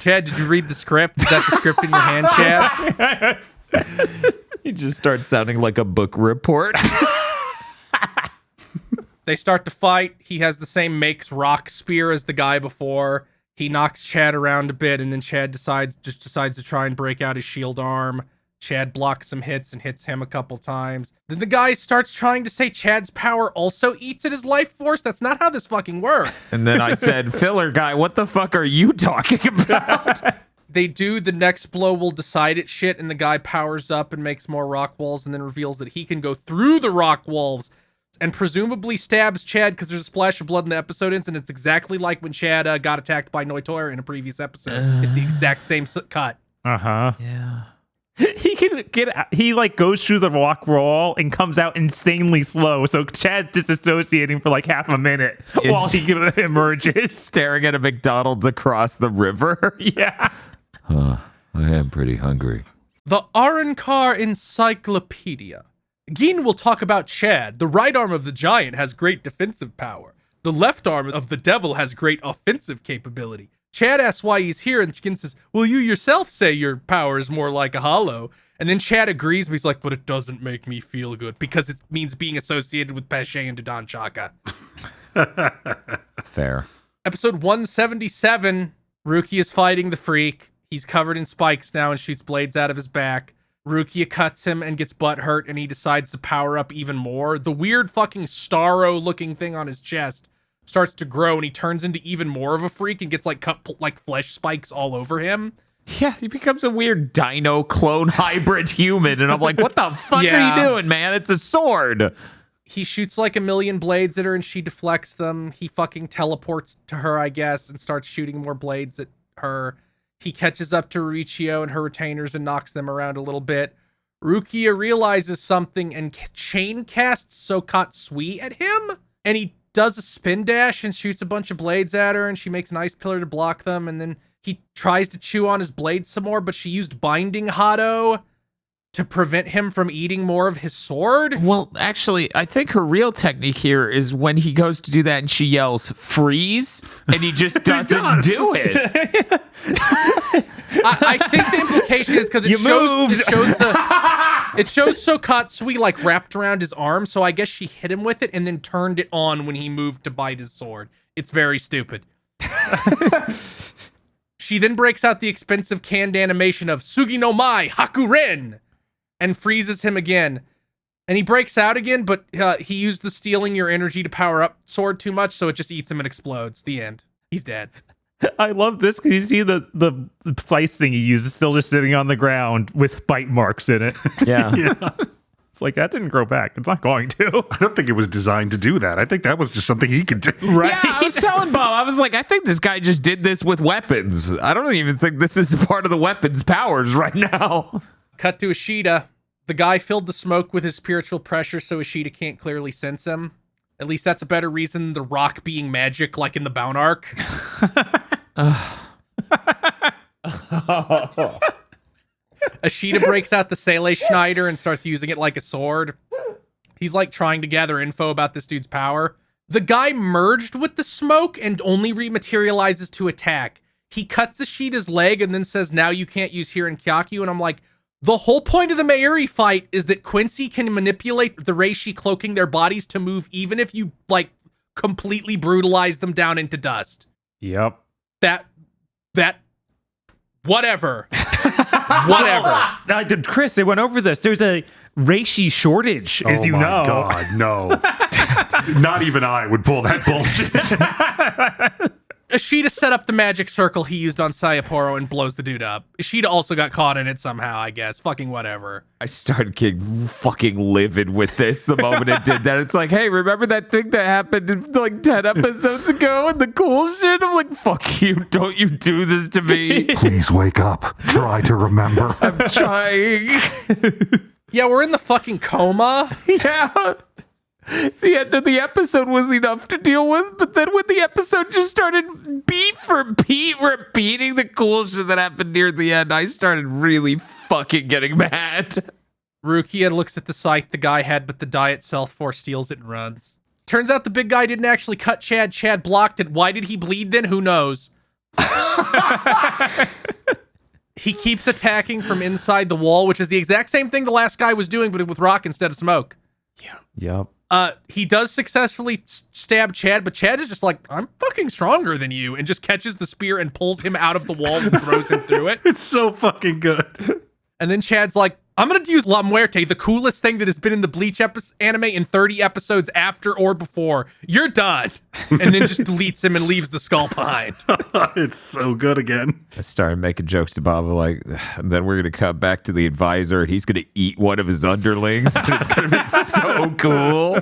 Chad, did you read the script? Is that the script in your hand, Chad? He just starts sounding like a book report. They start to fight. He has the same makes rock spear as the guy before. He knocks Chad around a bit, and then Chad decides to try and break out his shield arm. Chad blocks some hits and hits him a couple times. Then the guy starts trying to say Chad's power also eats at his life force. That's not how this fucking works. And then I said, filler guy, what the fuck are you talking about? They do the next blow will decide it shit, and the guy powers up and makes more rock walls and then reveals that he can go through the rock walls and presumably stabs Chad because there's a splash of blood in the episode ends, and it's exactly like when Chad got attacked by Noitor in a previous episode. It's the exact same cut. Uh-huh. Yeah. He can he like goes through the rock wall and comes out insanely slow. So Chad's disassociating for like half a minute while he emerges. Staring at a McDonald's across the river. Yeah. I am pretty hungry. The Arankar Encyclopedia. Geen will talk about Chad. The right arm of the giant has great defensive power. The left arm of the devil has great offensive capability. Chad asks why he's here, and Geen says, well, you yourself say your power is more like a hollow. And then Chad agrees, but he's like, but it doesn't make me feel good because it means being associated with Pesce and Dodon Chaka. Fair. Episode 177, Rukia is fighting the freak. He's covered in spikes now and shoots blades out of his back. Rukia cuts him and gets butt hurt, and he decides to power up even more. The weird fucking Starro-looking thing on his chest starts to grow, and he turns into even more of a freak and gets like flesh spikes all over him. Yeah, he becomes a weird dino clone hybrid human, and I'm like, what the fuck are you doing, man? It's a sword. He shoots like a million blades at her, and she deflects them. He fucking teleports to her, I guess, and starts shooting more blades at her. He catches up to Mauricio and her retainers and knocks them around a little bit. Rukia realizes something and chain casts Sokatsui at him, and he does a spin dash and shoots a bunch of blades at her, and she makes an ice pillar to block them, and then he tries to chew on his blades some more, but she used Binding Hado to prevent him from eating more of his sword. Well, actually, I think her real technique here is when he goes to do that and she yells, freeze, and he just doesn't do it. I think the implication is because it shows Sokatsui like wrapped around his arm, so I guess she hit him with it and then turned it on when he moved to bite his sword. It's very stupid. She then breaks out the expensive canned animation of Sugi no Mai Hakuren and freezes him again. And he breaks out again, but he used the stealing your energy to power up sword too much, so it just eats him and explodes. The end. He's dead. I love this because you see the slice thing he uses still just sitting on the ground with bite marks in it. Yeah. Yeah. It's like, that didn't grow back. It's not going to. I don't think it was designed to do that. I think that was just something he could do. Right? Yeah, I was telling Bob, I was like, I think this guy just did this with weapons. I don't even think this is part of the weapon's powers right now. Cut to Ishida. The guy filled the smoke with his spiritual pressure so Ishida can't clearly sense him. At least that's a better reason than the rock being magic like in the Bound arc. Ishida breaks out the Sele Schneider and starts using it like a sword. He's like trying to gather info about this dude's power. The guy merged with the smoke and only rematerializes to attack. He cuts Ishida's leg and then says, now you can't use Hirin Kyaku. And I'm like, the whole point of the Mayuri fight is that Quincy can manipulate the Reishi cloaking their bodies to move even if you like completely brutalize them down into dust. Yep. Whatever. Chris, they went over this. There's a reishi shortage, as you know. Oh my God, no. Not even I would pull that bullshit. Ishida set up the magic circle he used on Sapporo and blows the dude up. Ishida also got caught in it somehow, I guess. Fucking whatever. I started getting fucking livid with this the moment it did that. It's like, hey, remember that thing that happened like 10 episodes ago and the cool shit? I'm like, fuck you. Don't you do this to me. Please wake up. Try to remember. I'm trying. Yeah, we're in the fucking coma. Yeah. The end of the episode was enough to deal with, but then when the episode just started beat for beat repeating the cool shit that happened near the end, I started really fucking getting mad. Rukia looks at the scythe the guy had, but the die itself force steals it and runs. Turns out the big guy didn't actually cut Chad. Chad blocked it. Why did he bleed then? Who knows? He keeps attacking from inside the wall, which is the exact same thing the last guy was doing, but with rock instead of smoke. Yep. He does successfully stab Chad, but Chad is just like, I'm fucking stronger than you, and just catches the spear and pulls him out of the wall and throws him through it. It's so fucking good. And then Chad's like, I'm going to use La Muerte, the coolest thing that has been in the Bleach anime in 30 episodes after or before. You're done. And then just deletes him and leaves the skull behind. It's so good again. I started making jokes to Bob like, and then we're going to cut back to the advisor and he's going to eat one of his underlings. And it's going to be so cool.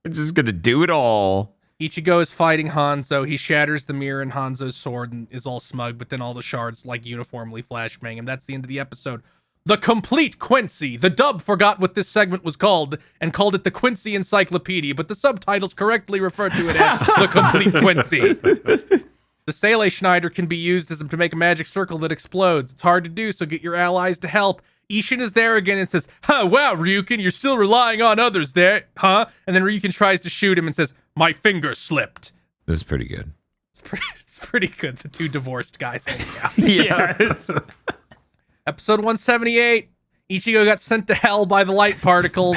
We're just going to do it all. Ichigo is fighting Hanzo. He shatters the mirror in Hanzo's sword and is all smug, but then all the shards like uniformly flashbang him. That's the end of the episode. The Complete Quincy. The dub forgot what this segment was called and called it the Quincy Encyclopedia, but the subtitles correctly refer to it as the Complete Quincy. The Sele Schneider can be used to make a magic circle that explodes. It's hard to do, so get your allies to help. Ishin is there again and says, wow, Ryukin, you're still relying on others there, huh? And then Ryukin tries to shoot him and says, my finger slipped. It was pretty good. It's pretty good, the two divorced guys hanging out. Yes. Episode 178. Ichigo got sent to hell by the light particles.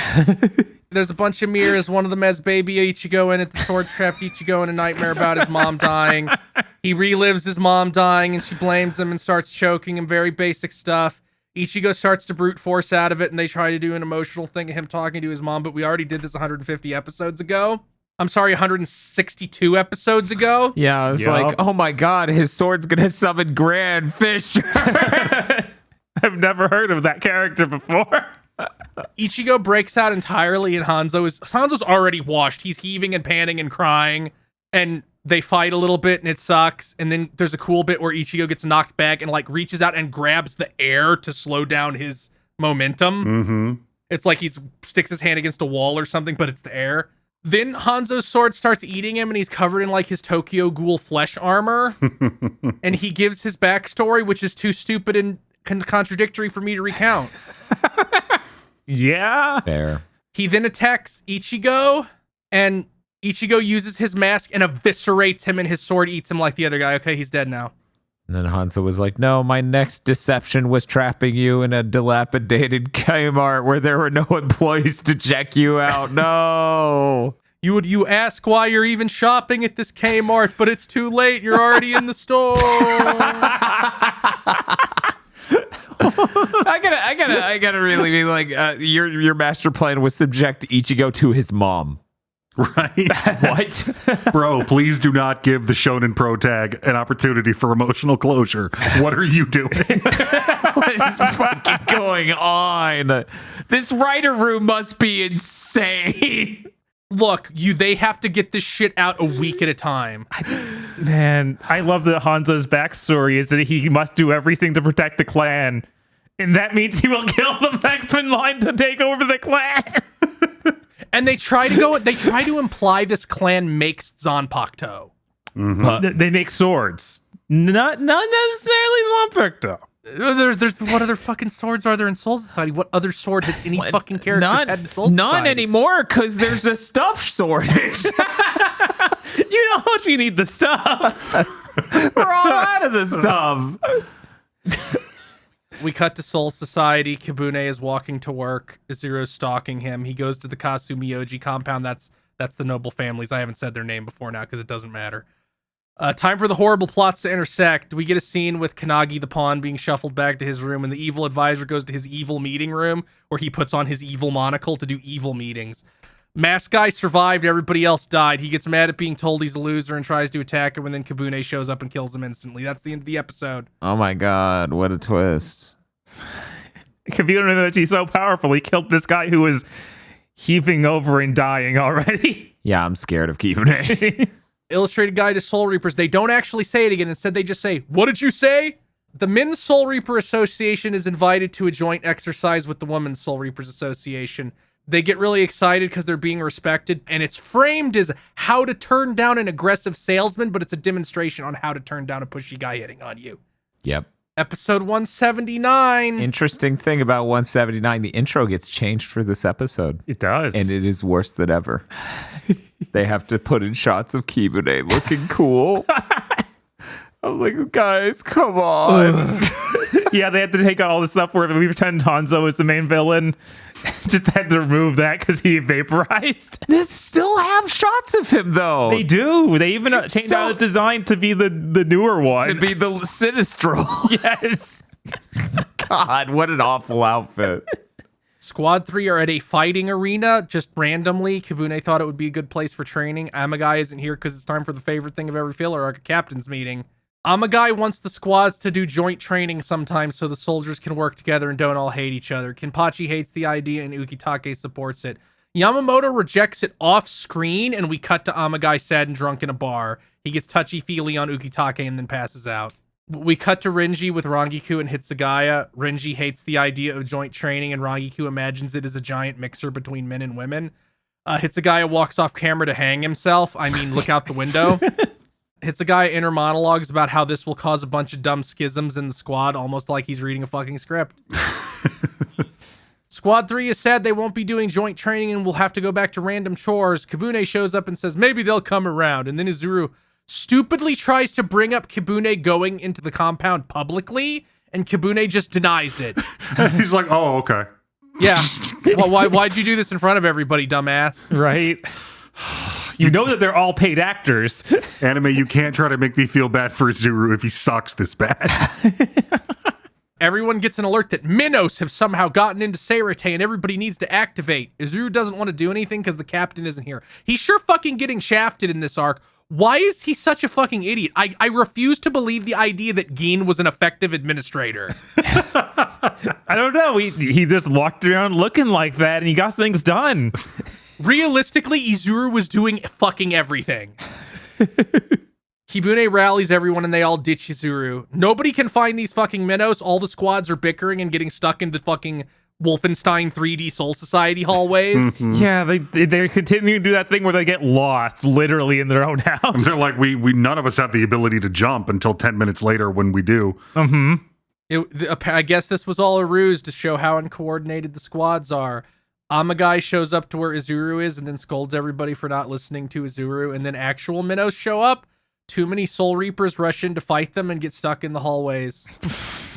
There's a bunch of mirrors. One of them has baby Ichigo in it. The sword trapped Ichigo in a nightmare about his mom dying. He relives his mom dying and she blames him and starts choking him. Very basic stuff. Ichigo starts to brute force out of it and they try to do an emotional thing of him talking to his mom, but we already did this 150 episodes ago. I'm sorry, 162 episodes ago. Yeah, I was like, oh my god, his sword's going to summon Grand Fish. I've never heard of that character before. Ichigo breaks out entirely and Hanzo's already washed. He's heaving and panting and crying. And they fight a little bit and it sucks. And then there's a cool bit where Ichigo gets knocked back and like reaches out and grabs the air to slow down his momentum. Mm-hmm. It's like he sticks his hand against a wall or something, but it's the air. Then Hanzo's sword starts eating him and he's covered in like his Tokyo Ghoul flesh armor. And he gives his backstory, which is too stupid and contradictory for me to recount. Yeah. Fair. He then attacks Ichigo and Ichigo uses his mask and eviscerates him and his sword eats him like the other guy. Okay, he's dead now. And then Hanzo was like, no, my next deception was trapping you in a dilapidated Kmart where there were no employees to check you out. No. You ask why you're even shopping at this Kmart, but it's too late. You're already in the store. I gotta really be like, your master plan was subject Ichigo to his mom. Right? What? Bro, please do not give the Shonen Pro tag an opportunity for emotional closure. What are you doing? What is fucking going on? This writer room must be insane. Look, they have to get this shit out a week at a time. Man, I love that Hanzo's backstory is that he must do everything to protect the clan. And that means he will kill the next in line to take over the clan. And they try to imply this clan makes Zanpakuto. Mm-hmm. They make swords. Not necessarily Zanpakuto. There's what other fucking swords are there in Soul Society? What other sword has any fucking character had in Soul Society? None anymore, because there's a stuffed sword. You don't need the stuff. We're all out of the stuff. We cut to Soul Society. Kibune is walking to work. Izuro's stalking him. He goes to the Kasumiyoji compound. That's the noble families. I haven't said their name before now because it doesn't matter. Time for the horrible plots to intersect. We get a scene with Kanagi the pawn being shuffled back to his room, and the evil advisor goes to his evil meeting room where he puts on his evil monocle to do evil meetings. Mask guy survived, everybody else died. He gets mad at being told he's a loser and tries to attack him, and then Kibune shows up and kills him instantly. That's the end of the episode. Oh my god, what a twist. Kibune, he's so powerful, he killed this guy who was heaving over and dying already. Yeah, I'm scared of Kibune. Illustrated Guide to Soul Reapers. They don't actually say it again. Instead, they just say, "What did you say?" The Men's Soul Reaper Association is invited to a joint exercise with the Women's Soul Reapers Association. They get really excited because they're being respected, and it's framed as how to turn down an aggressive salesman, but it's a demonstration on how to turn down a pushy guy hitting on you. Yep. Episode 179. Interesting thing about 179, the intro gets changed for this episode. It does. And it is worse than ever. They have to put in shots of Kibune looking cool. I was like, guys, come on. Yeah, they had to take out all the stuff where we pretend Hanzo is the main villain. Just had to remove that because he vaporized. They still have shots of him, though. They do. They even changed out the design to be the newer one. To be the Sinistral. Yes. God, what an awful outfit. Squad 3 are at a fighting arena, just randomly. Kibune thought it would be a good place for training. Amagai isn't here because it's time for the favorite thing of every filler arc, a captain's meeting. Amagai wants the squads to do joint training sometimes so the soldiers can work together and don't all hate each other. Kenpachi hates the idea and Ukitake supports it. Yamamoto rejects it off screen, and we cut to Amagai sad and drunk in a bar. He gets touchy-feely on Ukitake and then passes out. We cut to Renji with Rangiku and Hitsugaya. Renji hates the idea of joint training, and Rangiku imagines it as a giant mixer between men and women. Hitsugaya walks off camera to hang himself. I mean, look out the window. Hitsugaya inner monologues about how this will cause a bunch of dumb schisms in the squad, almost like he's reading a fucking script. Squad 3 is sad they won't be doing joint training and will have to go back to random chores. Kibune shows up and says maybe they'll come around, and then Izuru stupidly tries to bring up Kibune going into the compound publicly, and Kibune just denies it. He's like, oh, okay. Yeah. Well, why'd you do this in front of everybody, dumbass? Right. You know that they're all paid actors. Anime, you can't try to make me feel bad for Zuru if he sucks this bad. Everyone gets an alert that Minos have somehow gotten into Seirete and everybody needs to activate. Izuru doesn't want to do anything because the captain isn't here. He's sure fucking getting shafted in this arc. Why is he such a fucking idiot? I refuse to believe the idea that Gin was an effective administrator. I don't know. He just walked around looking like that and he got things done. Realistically, Izuru was doing fucking everything. Kibune rallies everyone and they all ditch Izuru. Nobody can find these fucking minnows. All the squads are bickering and getting stuck in the fucking Wolfenstein 3D Soul Society hallways. Mm-hmm. Yeah, they continue to do that thing where they get lost literally in their own house. And they're like, we none of us have the ability to jump until 10 minutes later when we do. Mm-hmm. I guess this was all a ruse to show how uncoordinated the squads are. Amagai shows up to where Izuru is and then scolds everybody for not listening to Izuru, and then actual minnows show up. Too many Soul Reapers rush in to fight them and get stuck in the hallways.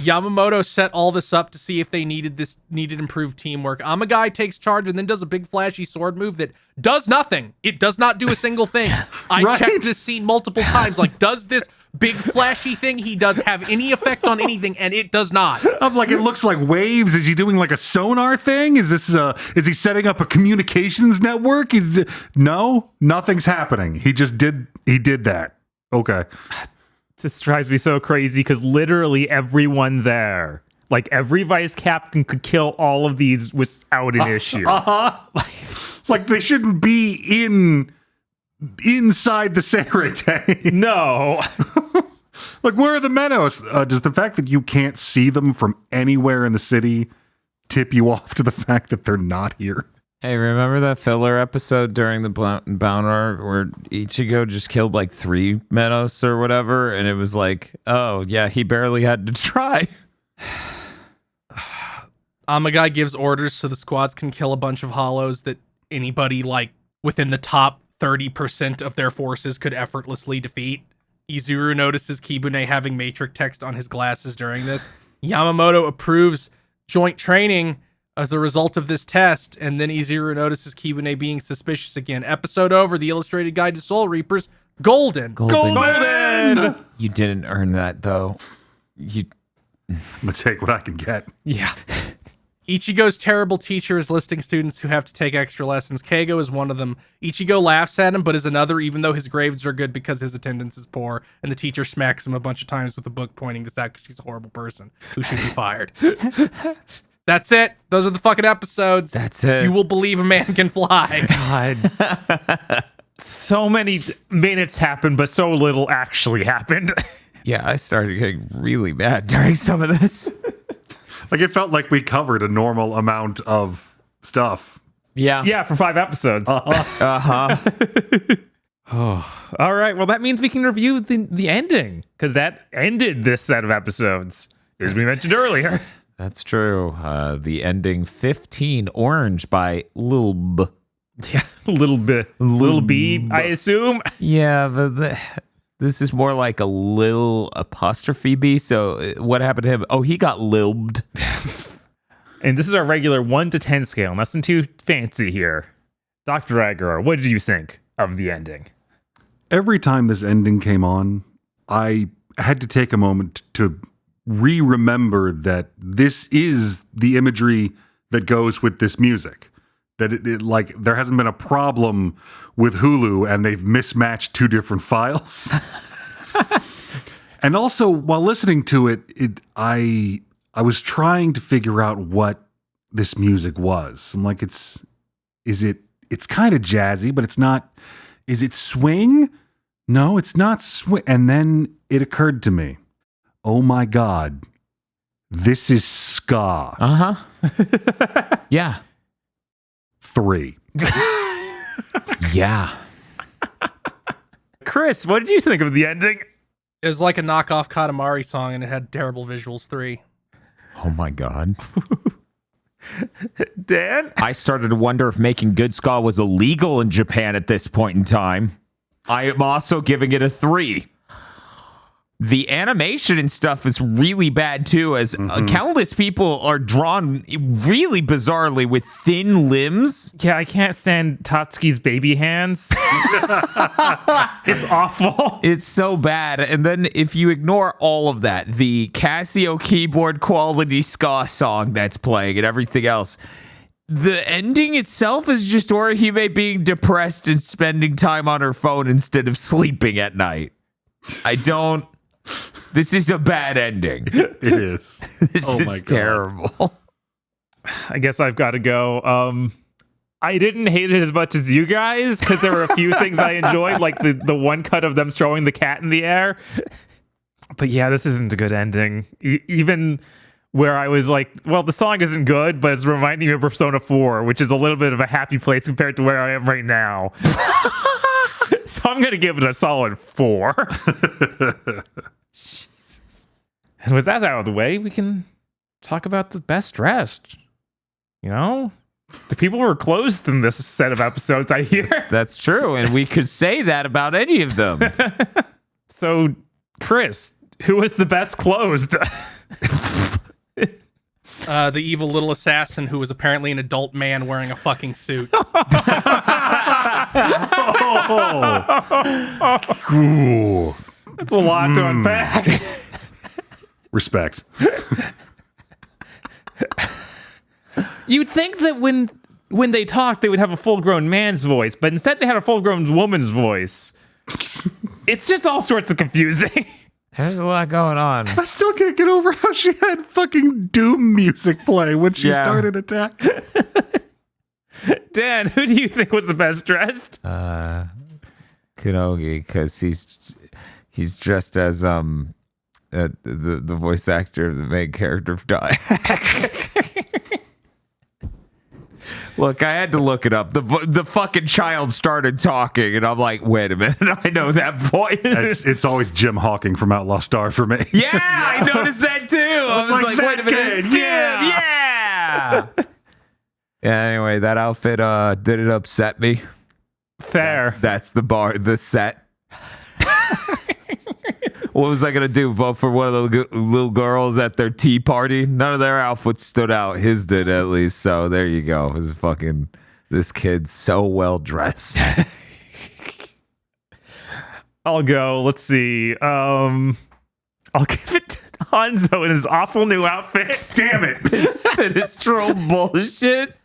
Yamamoto set all this up to see if they needed improved teamwork. Amagai takes charge and then does a big flashy sword move that does nothing. It does not do a single thing. I checked this scene multiple times. Like, does this big flashy thing he does have any effect on anything? And it does not. I'm like, it looks like waves. Is he doing like a sonar thing? Is he setting up a communications network? No, nothing's happening. He did that. Okay. This drives me so crazy because literally everyone there, like every vice captain, could kill all of these without an issue. Like they shouldn't be inside the Seirete. No. Like, where are the Menos? Does the fact that you can't see them from anywhere in the city tip you off to the fact that they're not here? Hey, remember that filler episode during the Bound arc where Ichigo just killed like 3 Menos or whatever? And it was like, oh, yeah, he barely had to try. Amagai gives orders so the squads can kill a bunch of hollows that anybody like within the top 30% of their forces could effortlessly defeat. Izuru notices Kibune having matrix text on his glasses during this. Yamamoto approves joint training as a result of this test, and then Izuru notices Kibune being suspicious again. Episode over. The Illustrated Guide to Soul Reapers. Golden. You didn't earn that, though. I'm gonna take what I can get. Yeah. Ichigo's terrible teacher is listing students who have to take extra lessons. Keigo is one of them. Ichigo laughs at him, but is another, even though his grades are good because his attendance is poor, and the teacher smacks him a bunch of times with a book pointing this out because she's a horrible person who should be fired. That's it. Those are the fucking episodes. That's it. You will believe a man can fly. God. So many minutes happened, but so little actually happened. Yeah, I started getting really mad during some of this. Like, it felt like we covered a normal amount of stuff. Yeah. Yeah, for 5 episodes. Uh-huh. All right, well, that means we can review the ending, because that ended this set of episodes, as we mentioned earlier. That's true. The ending 15, Orange by Lil B. Yeah, little B, I assume. Yeah, this is more like a Lil apostrophe B. So what happened to him? Oh, he got lilbed. And this is our regular 1 to 10 scale. Nothing too fancy here. Dr. Aguilar, what did you think of the ending? Every time this ending came on, I had to take a moment to remember that this is the imagery that goes with this music. That it like there hasn't been a problem with Hulu and they've mismatched 2 different files. And also, while listening to it, I was trying to figure out what this music was. I'm like, it's kind of jazzy, but it's not. Is it swing? No, it's not swing. And then it occurred to me, oh my God, this is ska. Uh-huh. Yeah. 3. Yeah. Chris, what did you think of the ending? It was like a knockoff Katamari song, and it had terrible visuals. 3. Oh my God. Dan? I started to wonder if making good ska was illegal in Japan at this point in time. I am also giving it a 3. The animation and stuff is really bad too, as countless people are drawn really bizarrely with thin limbs. Yeah, I can't stand Tatsuki's baby hands. It's awful. It's so bad. And then if you ignore all of that, the Casio keyboard quality ska song that's playing and everything else, the ending itself is just Orihime being depressed and spending time on her phone instead of sleeping at night. This is a bad ending. It is. This Oh is my God. terrible. I guess I've got to go. I didn't hate it as much as you guys, because there were a few things I enjoyed, like the one cut of them throwing the cat in the air. But yeah, this isn't a good ending. Even where I was like, well, the song isn't good, but it's reminding me of Persona 4, which is a little bit of a happy place compared to where I am right now. So I'm going to give it a solid 4. Jesus. And with that out of the way, we can talk about the best dressed. You know? The people were clothed in this set of episodes, I hear. That's true, and we could say that about any of them. So, Chris, who was the best clothed? The evil little assassin who was apparently an adult man wearing a fucking suit. Ooh. That's a lot to unpack. Respect. You'd think that when they talked, they would have a full-grown man's voice, but instead they had a full-grown woman's voice. It's just all sorts of confusing. There's a lot going on. I still can't get over how she had fucking Doom music play when she started attack. Dan, who do you think was the best dressed? Kunogi, because he's dressed as the voice actor of the main character of Die. Look, I had to look it up. The fucking child started talking, and I'm like, wait a minute, I know that voice. It's always Jim Hawking from Outlaw Star for me. Yeah, I noticed that too. I was like, wait a minute, it's Jim. Yeah. Yeah. Anyway, that outfit did it upset me. Fair. That's the set. What was I gonna do? Vote for one of the little girls at their tea party? None of their outfits stood out. His did at least. So there you go. This kid's so well dressed. I'll go. Let's see. I'll give Hanzo in his awful new outfit. Damn it. Sinistro bullshit.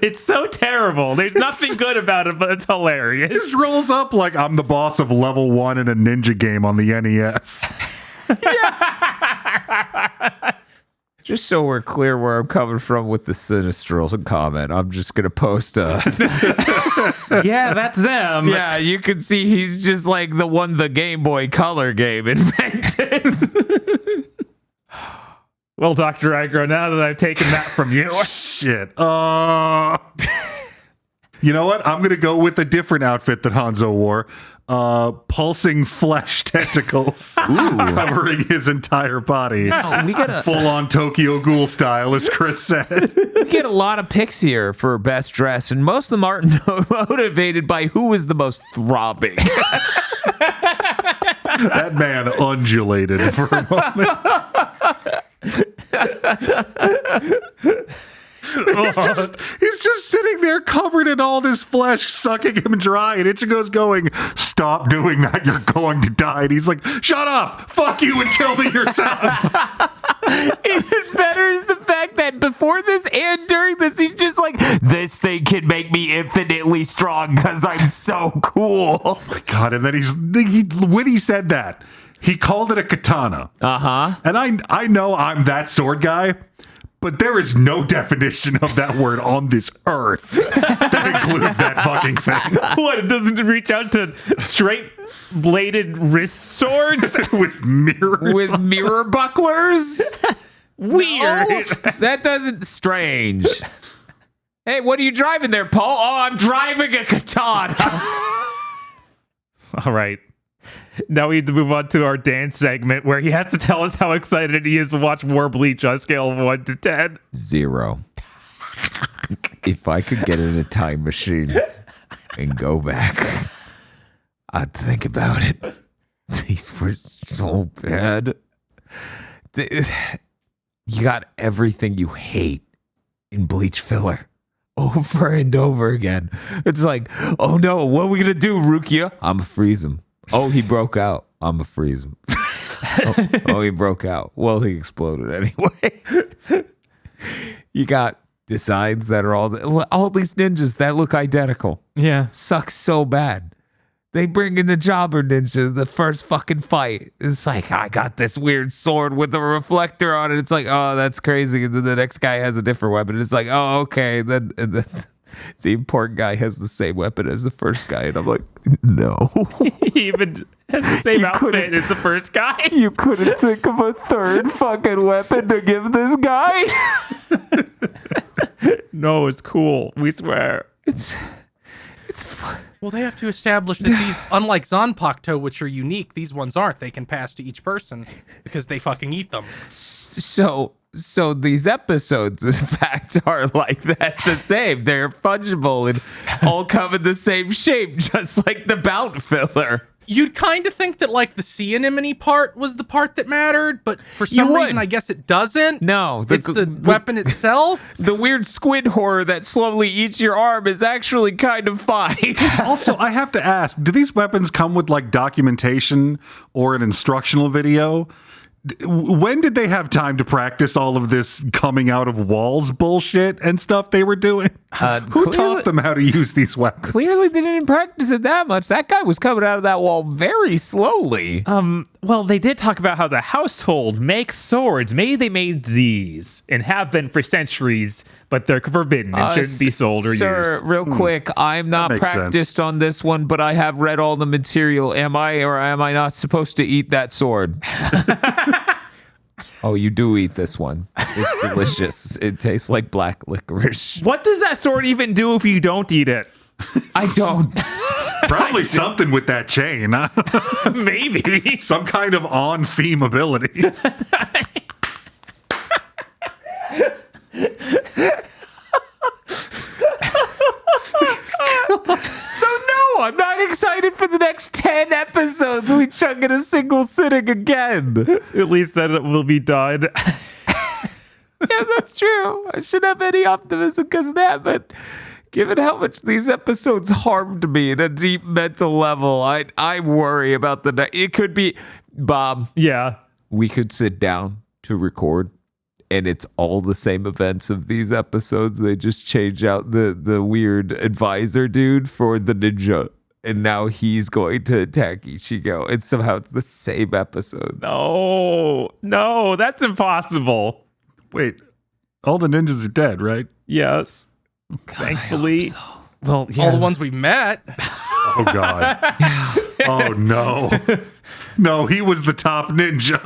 It's so terrible. There's nothing good about it, but it's hilarious. Just rolls up like I'm the boss of level 1 in a ninja game on the NES. Just so we're clear where I'm coming from with the Sinistro comment, I'm just going to post a... Yeah, that's them. Yeah, you can see he's just like the Game Boy Color game invented. Well, Dr. Agro, now that I've taken that from you. Shit. You know what? I'm going to go with a different outfit that Hanzo wore. Pulsing flesh tentacles covering his entire body. We got a Full-on Tokyo Ghoul style, as Chris said. we get a lot of picks here for best dress, and most of them aren't motivated by who is the most throbbing. That man undulated for a moment. He's just sitting there covered in all this flesh, sucking him dry, and Ichigo's going, "Stop doing that, you're going to die." And he's like, "Shut up! Fuck you and kill me yourself!" Even better is the fact that before this and during this, he's just like, this thing can make me infinitely strong because I'm so cool. Oh my god, and then when he said that, he called it a katana. Uh-huh. And I know I'm that sword guy, but there is no definition of that word on this earth that includes that fucking thing. What, it doesn't reach out to straight bladed wrist swords? With mirrors. With mirror bucklers? Weird. No, that doesn't... Strange. Hey, what are you driving there, Paul? Oh, I'm driving a katana. All right. Now we need to move on to our dance segment where he has to tell us how excited he is to watch more Bleach on a scale of 1 to 10. 0. If I could get in a time machine and go back, I'd think about it. These were so bad. You got everything you hate in Bleach filler over and over again. It's like, oh no, what are we gonna do, Rukia? I'ma freeze him. Oh, he broke out. I'ma freeze him. oh, he broke out. Well, he exploded anyway. You got designs that are all these ninjas that look identical. Yeah. Sucks so bad. They bring in the jobber ninja the first fucking fight. It's like, I got this weird sword with a reflector on it. It's like, oh, that's crazy. And then the next guy has a different weapon. It's like, oh, okay. And then the important guy has the same weapon as the first guy. And I'm like, no. He even has the same outfit as the first guy. You couldn't think of a third fucking weapon to give this guy? No, it's cool. We swear. It's Well, they have to establish that these, unlike Zanpakuto, which are unique, these ones aren't. They can pass to each person because they fucking eat them. So these episodes, in fact, are like that, the same. They're fungible and all come in the same shape, just like the Bounts filler. You'd kind of think that, like, the sea anemone part was the part that mattered, but for some reason, I guess it doesn't. No. It's the weapon itself. The weird squid horror that slowly eats your arm is actually kind of fine. Also, I have to ask, do these weapons come with like documentation or an instructional video? When did they have time to practice all of this coming out of walls bullshit and stuff they were doing? Who taught them how to use these weapons? Clearly they didn't practice it that much. That guy was coming out of that wall very slowly. Well, they did talk about how the household makes swords. Maybe they made these and have been for centuries, but they're forbidden and shouldn't be sold or sir, used. real quick, I'm not makes practiced sense. on this one, but I have read all the material. Am I or am I not supposed to eat that sword? Oh, you do eat this one. It's delicious. It tastes like black licorice. What does that sword even do if you don't eat it? I don't. Probably something with that chain. Maybe. Some kind of on-theme ability. So no, I'm not excited for the next 10 episodes. We chug in a single sitting again. At least then it will be done. Yeah, that's true. I shouldn't have any optimism because of that, but Given how much these episodes harmed me at a deep mental level, I worry about it could be, Bob, Yeah. we could sit down to record and it's all the same events of these episodes. They just change out the weird advisor dude for the ninja. And now he's going to attack Ichigo. And somehow it's the same episode. No, that's impossible. Wait, all the ninjas are dead, right? Yes. Thankfully. Well, yeah. All the ones we've met. Oh, God. Oh, no. No, he was the top ninja.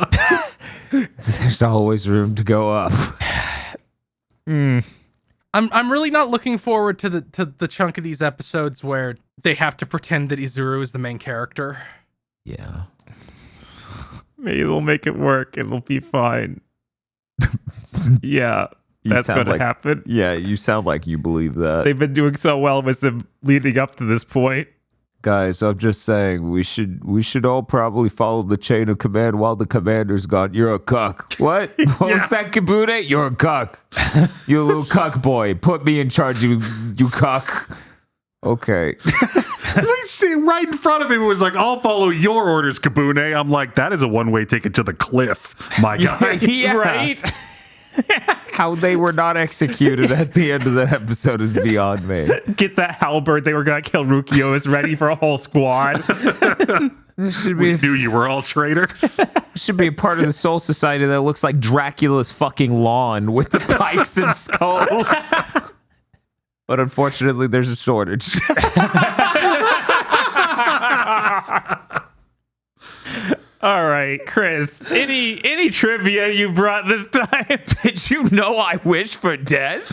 There's always room to go up. I'm really not looking forward to the chunk of these episodes where they have to pretend that Izuru is the main character. Yeah. Maybe they'll make it work. It'll be fine. Yeah. That's going to happen. Yeah, you sound like you believe that. They've been doing so well with them leading up to this point. Guys, I'm just saying we should all probably follow the chain of command while the commander's gone. You're a cuck. What? What was that, Kabune? You're a cuck. You little cuck boy. Put me in charge, you cuck. Okay. I see right in front of him. It was like, I'll follow your orders, Kabune. I'm like, that is a one-way ticket to the cliff, my guy. Yeah. Right? How they were not executed at the end of the episode is beyond me. Get that halberd. They were going to kill Rukio is ready for a whole squad. This should We be knew you were all traitors. should be a part of the Soul Society that looks like Dracula's fucking lawn with the pikes and skulls. But unfortunately, there's a shortage. All right, Chris. Any trivia you brought this time? Did you know I wish for death?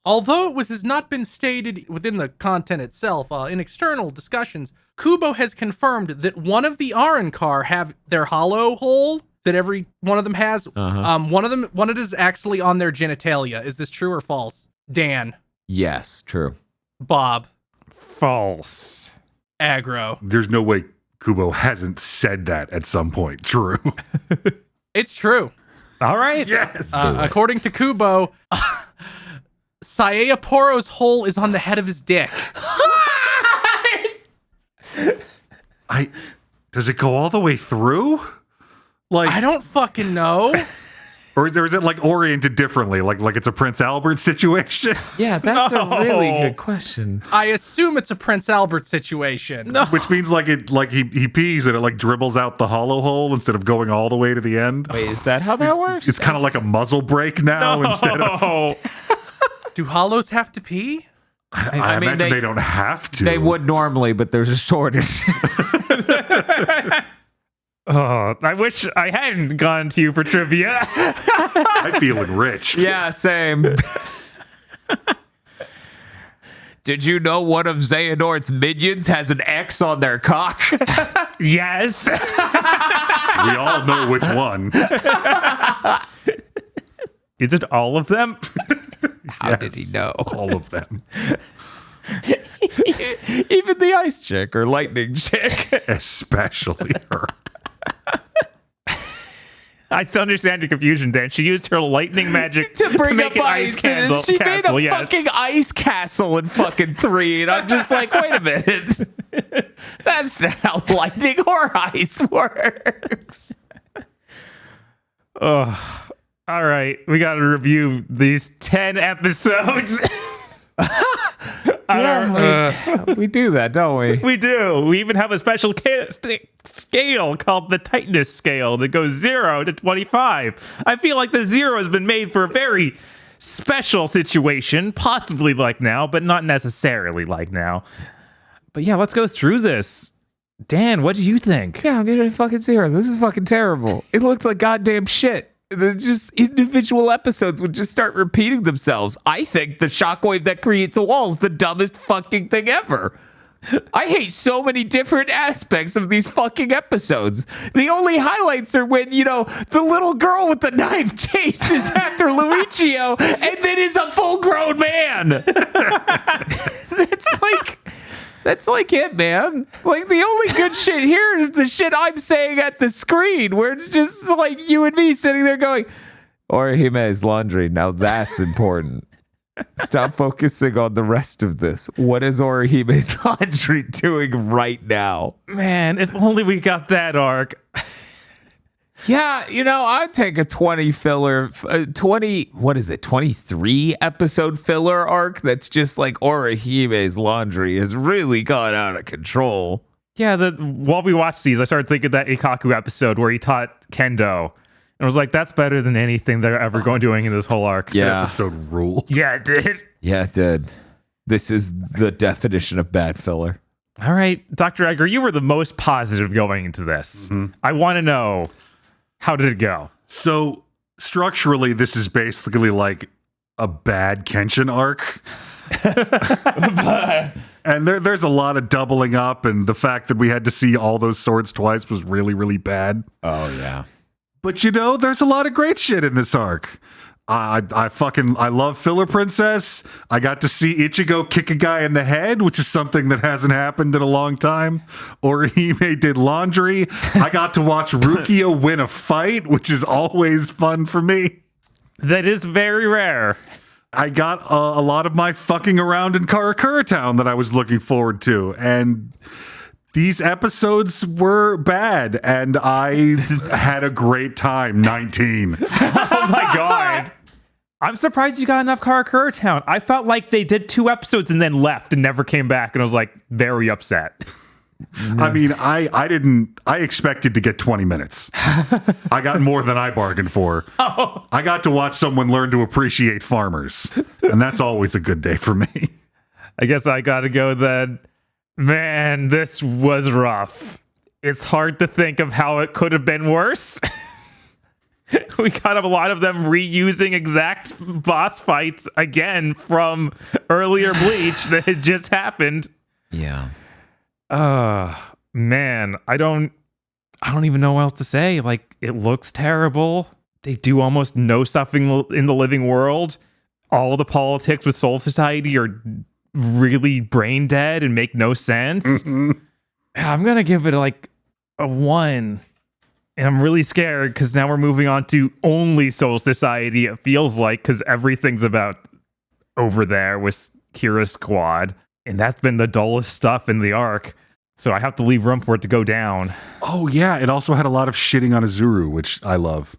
Although it has not been stated within the content itself, in external discussions, Kubo has confirmed that one of the Arankar have their hollow hole that every one of them has. One of it is actually on their genitalia. Is this true or false? Dan, Yes, true. Bob, False. Aggro. There's no way Kubo hasn't said that at some point. True. It's true. All right. Yes. According to Kubo, Saeaporo's hole is on the head of his dick. Does it go all the way through? Like, I don't fucking know. or is it like oriented differently? Like it's a Prince Albert situation? Yeah, that's a really No. good question. I assume it's a Prince Albert situation. No. Which means like he pees and it like dribbles out the hollow hole instead of going all the way to the end. Wait, is that how that works? It's kind of like a muzzle break now instead of. Oh, Do hollows have to pee? I mean, imagine they don't have to. They would normally, but there's a shortage. oh, I wish I hadn't gone to you for trivia. I feel enriched. Yeah, same. Did you know one of Xehanort's minions has an X on their cock? Yes. We all know which one. Is it all of them? How did he know? All of them. Even the ice chick or lightning chick. Especially her. I still understand your confusion, Dan. She used her lightning magic to bring make up an ice, candle, and she castle. made a Yes. fucking ice castle in fucking 3, and I'm just like, wait a minute. That's not how lightning or ice works. Oh, all right. We got to review these 10 episodes. We do that, don't we? We do. We even have a special scale called the tightness scale that goes 0 to 25. I feel like the 0 has been made for a very special situation, possibly like now, but not necessarily like now. But yeah, let's go through this. Dan, what did you think? Yeah, I'm getting a fucking 0. This is fucking terrible. It looked like goddamn shit. They're just individual episodes would just start repeating themselves. I think the shockwave that creates a wall is the dumbest fucking thing ever. I hate so many different aspects of these fucking episodes. The only highlights are when, the little girl with the knife chases after Luichio and then is a full-grown man. That's like it, man. Like, the only good shit here is the shit I'm saying at the screen, where it's just like you and me sitting there going, Orihime's laundry. Now that's important. Stop focusing on the rest of this. What is Orihime's laundry doing right now? Man, if only we got that arc. Yeah, I'd take a 23 episode filler arc that's just like Orihime's laundry has really gone out of control. Yeah, while we watched these, I started thinking of that Ikaku episode where he taught kendo. And I was like, that's better than anything they're ever doing in this whole arc. Yeah. That episode ruled. Yeah, it did. Yeah, it did. This is the definition of bad filler. All right, Dr. Edgar, you were the most positive going into this. Mm-hmm. I want to know, how did it go? So structurally, this is basically like a bad Kenshin arc. And there's a lot of doubling up, and the fact that we had to see all those swords twice was really, really bad. Oh, yeah. But there's a lot of great shit in this arc. I love Filler Princess. I got to see Ichigo kick a guy in the head, which is something that hasn't happened in a long time. Orihime did laundry. I got to watch Rukia win a fight, which is always fun for me. That is very rare. I got a lot of my fucking around in Karakura Town that I was looking forward to. And these episodes were bad, and I had a great time. 19. Oh my god. I'm surprised you got enough Karakura Town. I felt like they did 2 episodes and then left and never came back, and I was like very upset. I mean, I expected to get 20 minutes. I got more than I bargained for. Oh. I got to watch someone learn to appreciate farmers, and that's always a good day for me. I guess I gotta go then. Man, this was rough. It's hard to think of how it could have been worse. We got a lot of them reusing exact boss fights again from earlier Bleach that had just happened. Yeah. Man, I don't even know what else to say. Like, it looks terrible. They do almost no stuff in the living world. All the politics with Soul Society are really brain dead and make no sense. Mm-hmm. I'm gonna give it like a 1. And I'm really scared because now we're moving on to only Soul Society, it feels like, because everything's about over there with Kira's squad. And that's been the dullest stuff in the arc. So I have to leave room for it to go down. Oh, yeah. It also had a lot of shitting on Azuru, which I love.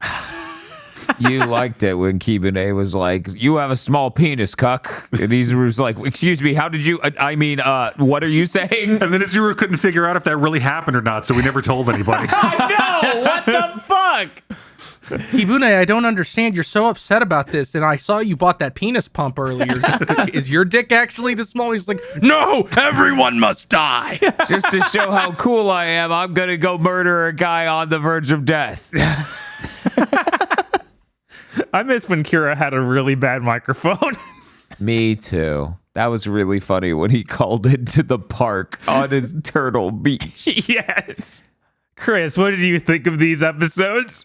You liked it when Kibune was like, you have a small penis, cuck. And Izuru's like, excuse me, how did you, what are you saying? And then Azuru couldn't figure out if that really happened or not, so we never told anybody. I know, what the fuck? Kibune, I don't understand. You're so upset about this, and I saw you bought that penis pump earlier. Is your dick actually this small? He's like, no, everyone must die. Just to show how cool I am, I'm going to go murder a guy on the verge of death. I miss when Kira had a really bad microphone. Me too. That was really funny when he called into the park on his Turtle Beach. Yes. Chris, what did you think of these episodes?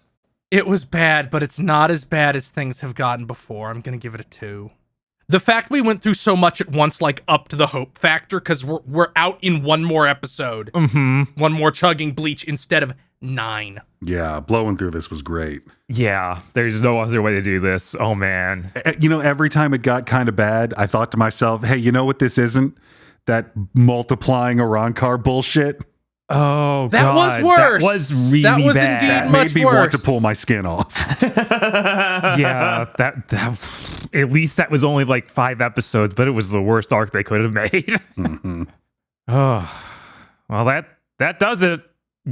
It was bad, but it's not as bad as things have gotten before. I'm going to give it a 2. The fact we went through so much at once, like, up to the hope factor, because we're out in one more episode. Mm-hmm. One more Chugging Bleach instead of 9. Yeah, blowing through this was great. Yeah, there's no other way to do this. Oh, man. Every time it got kind of bad, I thought to myself, hey, you know what this isn't? That multiplying Arankar bullshit. Oh, that God. was worse. That was really that was bad. indeed That much made me worse. want to pull my skin off. Yeah, that at least that was only like 5 episodes, but it was the worst arc they could have made. Mm-hmm. Oh, well, that does it.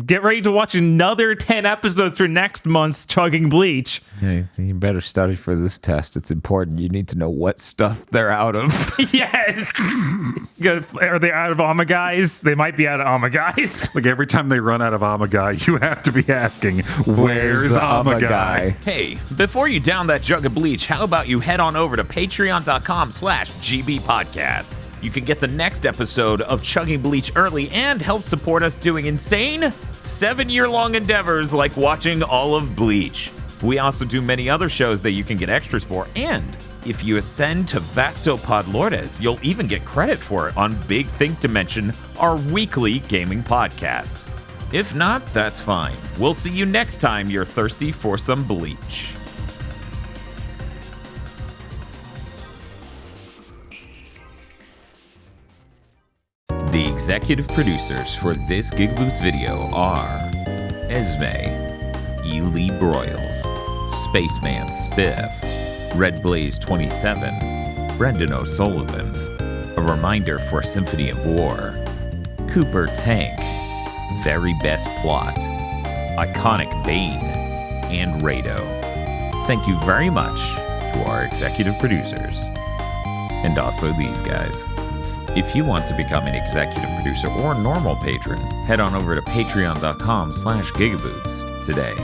Get ready to watch another 10 episodes for next month's Chugging Bleach. Hey, you better study for this test. It's important. You need to know what stuff they're out of. Yes. Are they out of Amaguys? They might be out of Amaguys. Like every time they run out of Amagai, you have to be asking, where's Amagai? Hey, before you down that jug of bleach, how about you head on over to patreon.com/gbpodcast. You can get the next episode of Chugging Bleach early and help support us doing insane 7-year-long endeavors like watching all of Bleach. We also do many other shows that you can get extras for, and if you ascend to Vastopod Lourdes, you'll even get credit for it on Big Think Dimension, our weekly gaming podcast. If not, that's fine. We'll see you next time you're thirsty for some bleach. The executive producers for this GigaBoots video are Esme, Ely Broyles, Spaceman Spiff, Red Blaze 27, Brendan O'Sullivan, A Reminder for Symphony of War, Cooper Tank, Very Best Plot, Iconic Bane, and Rado. Thank you very much to our executive producers. And also these guys. If you want to become an executive producer or normal patron, head on over to patreon.com/gigaboots today.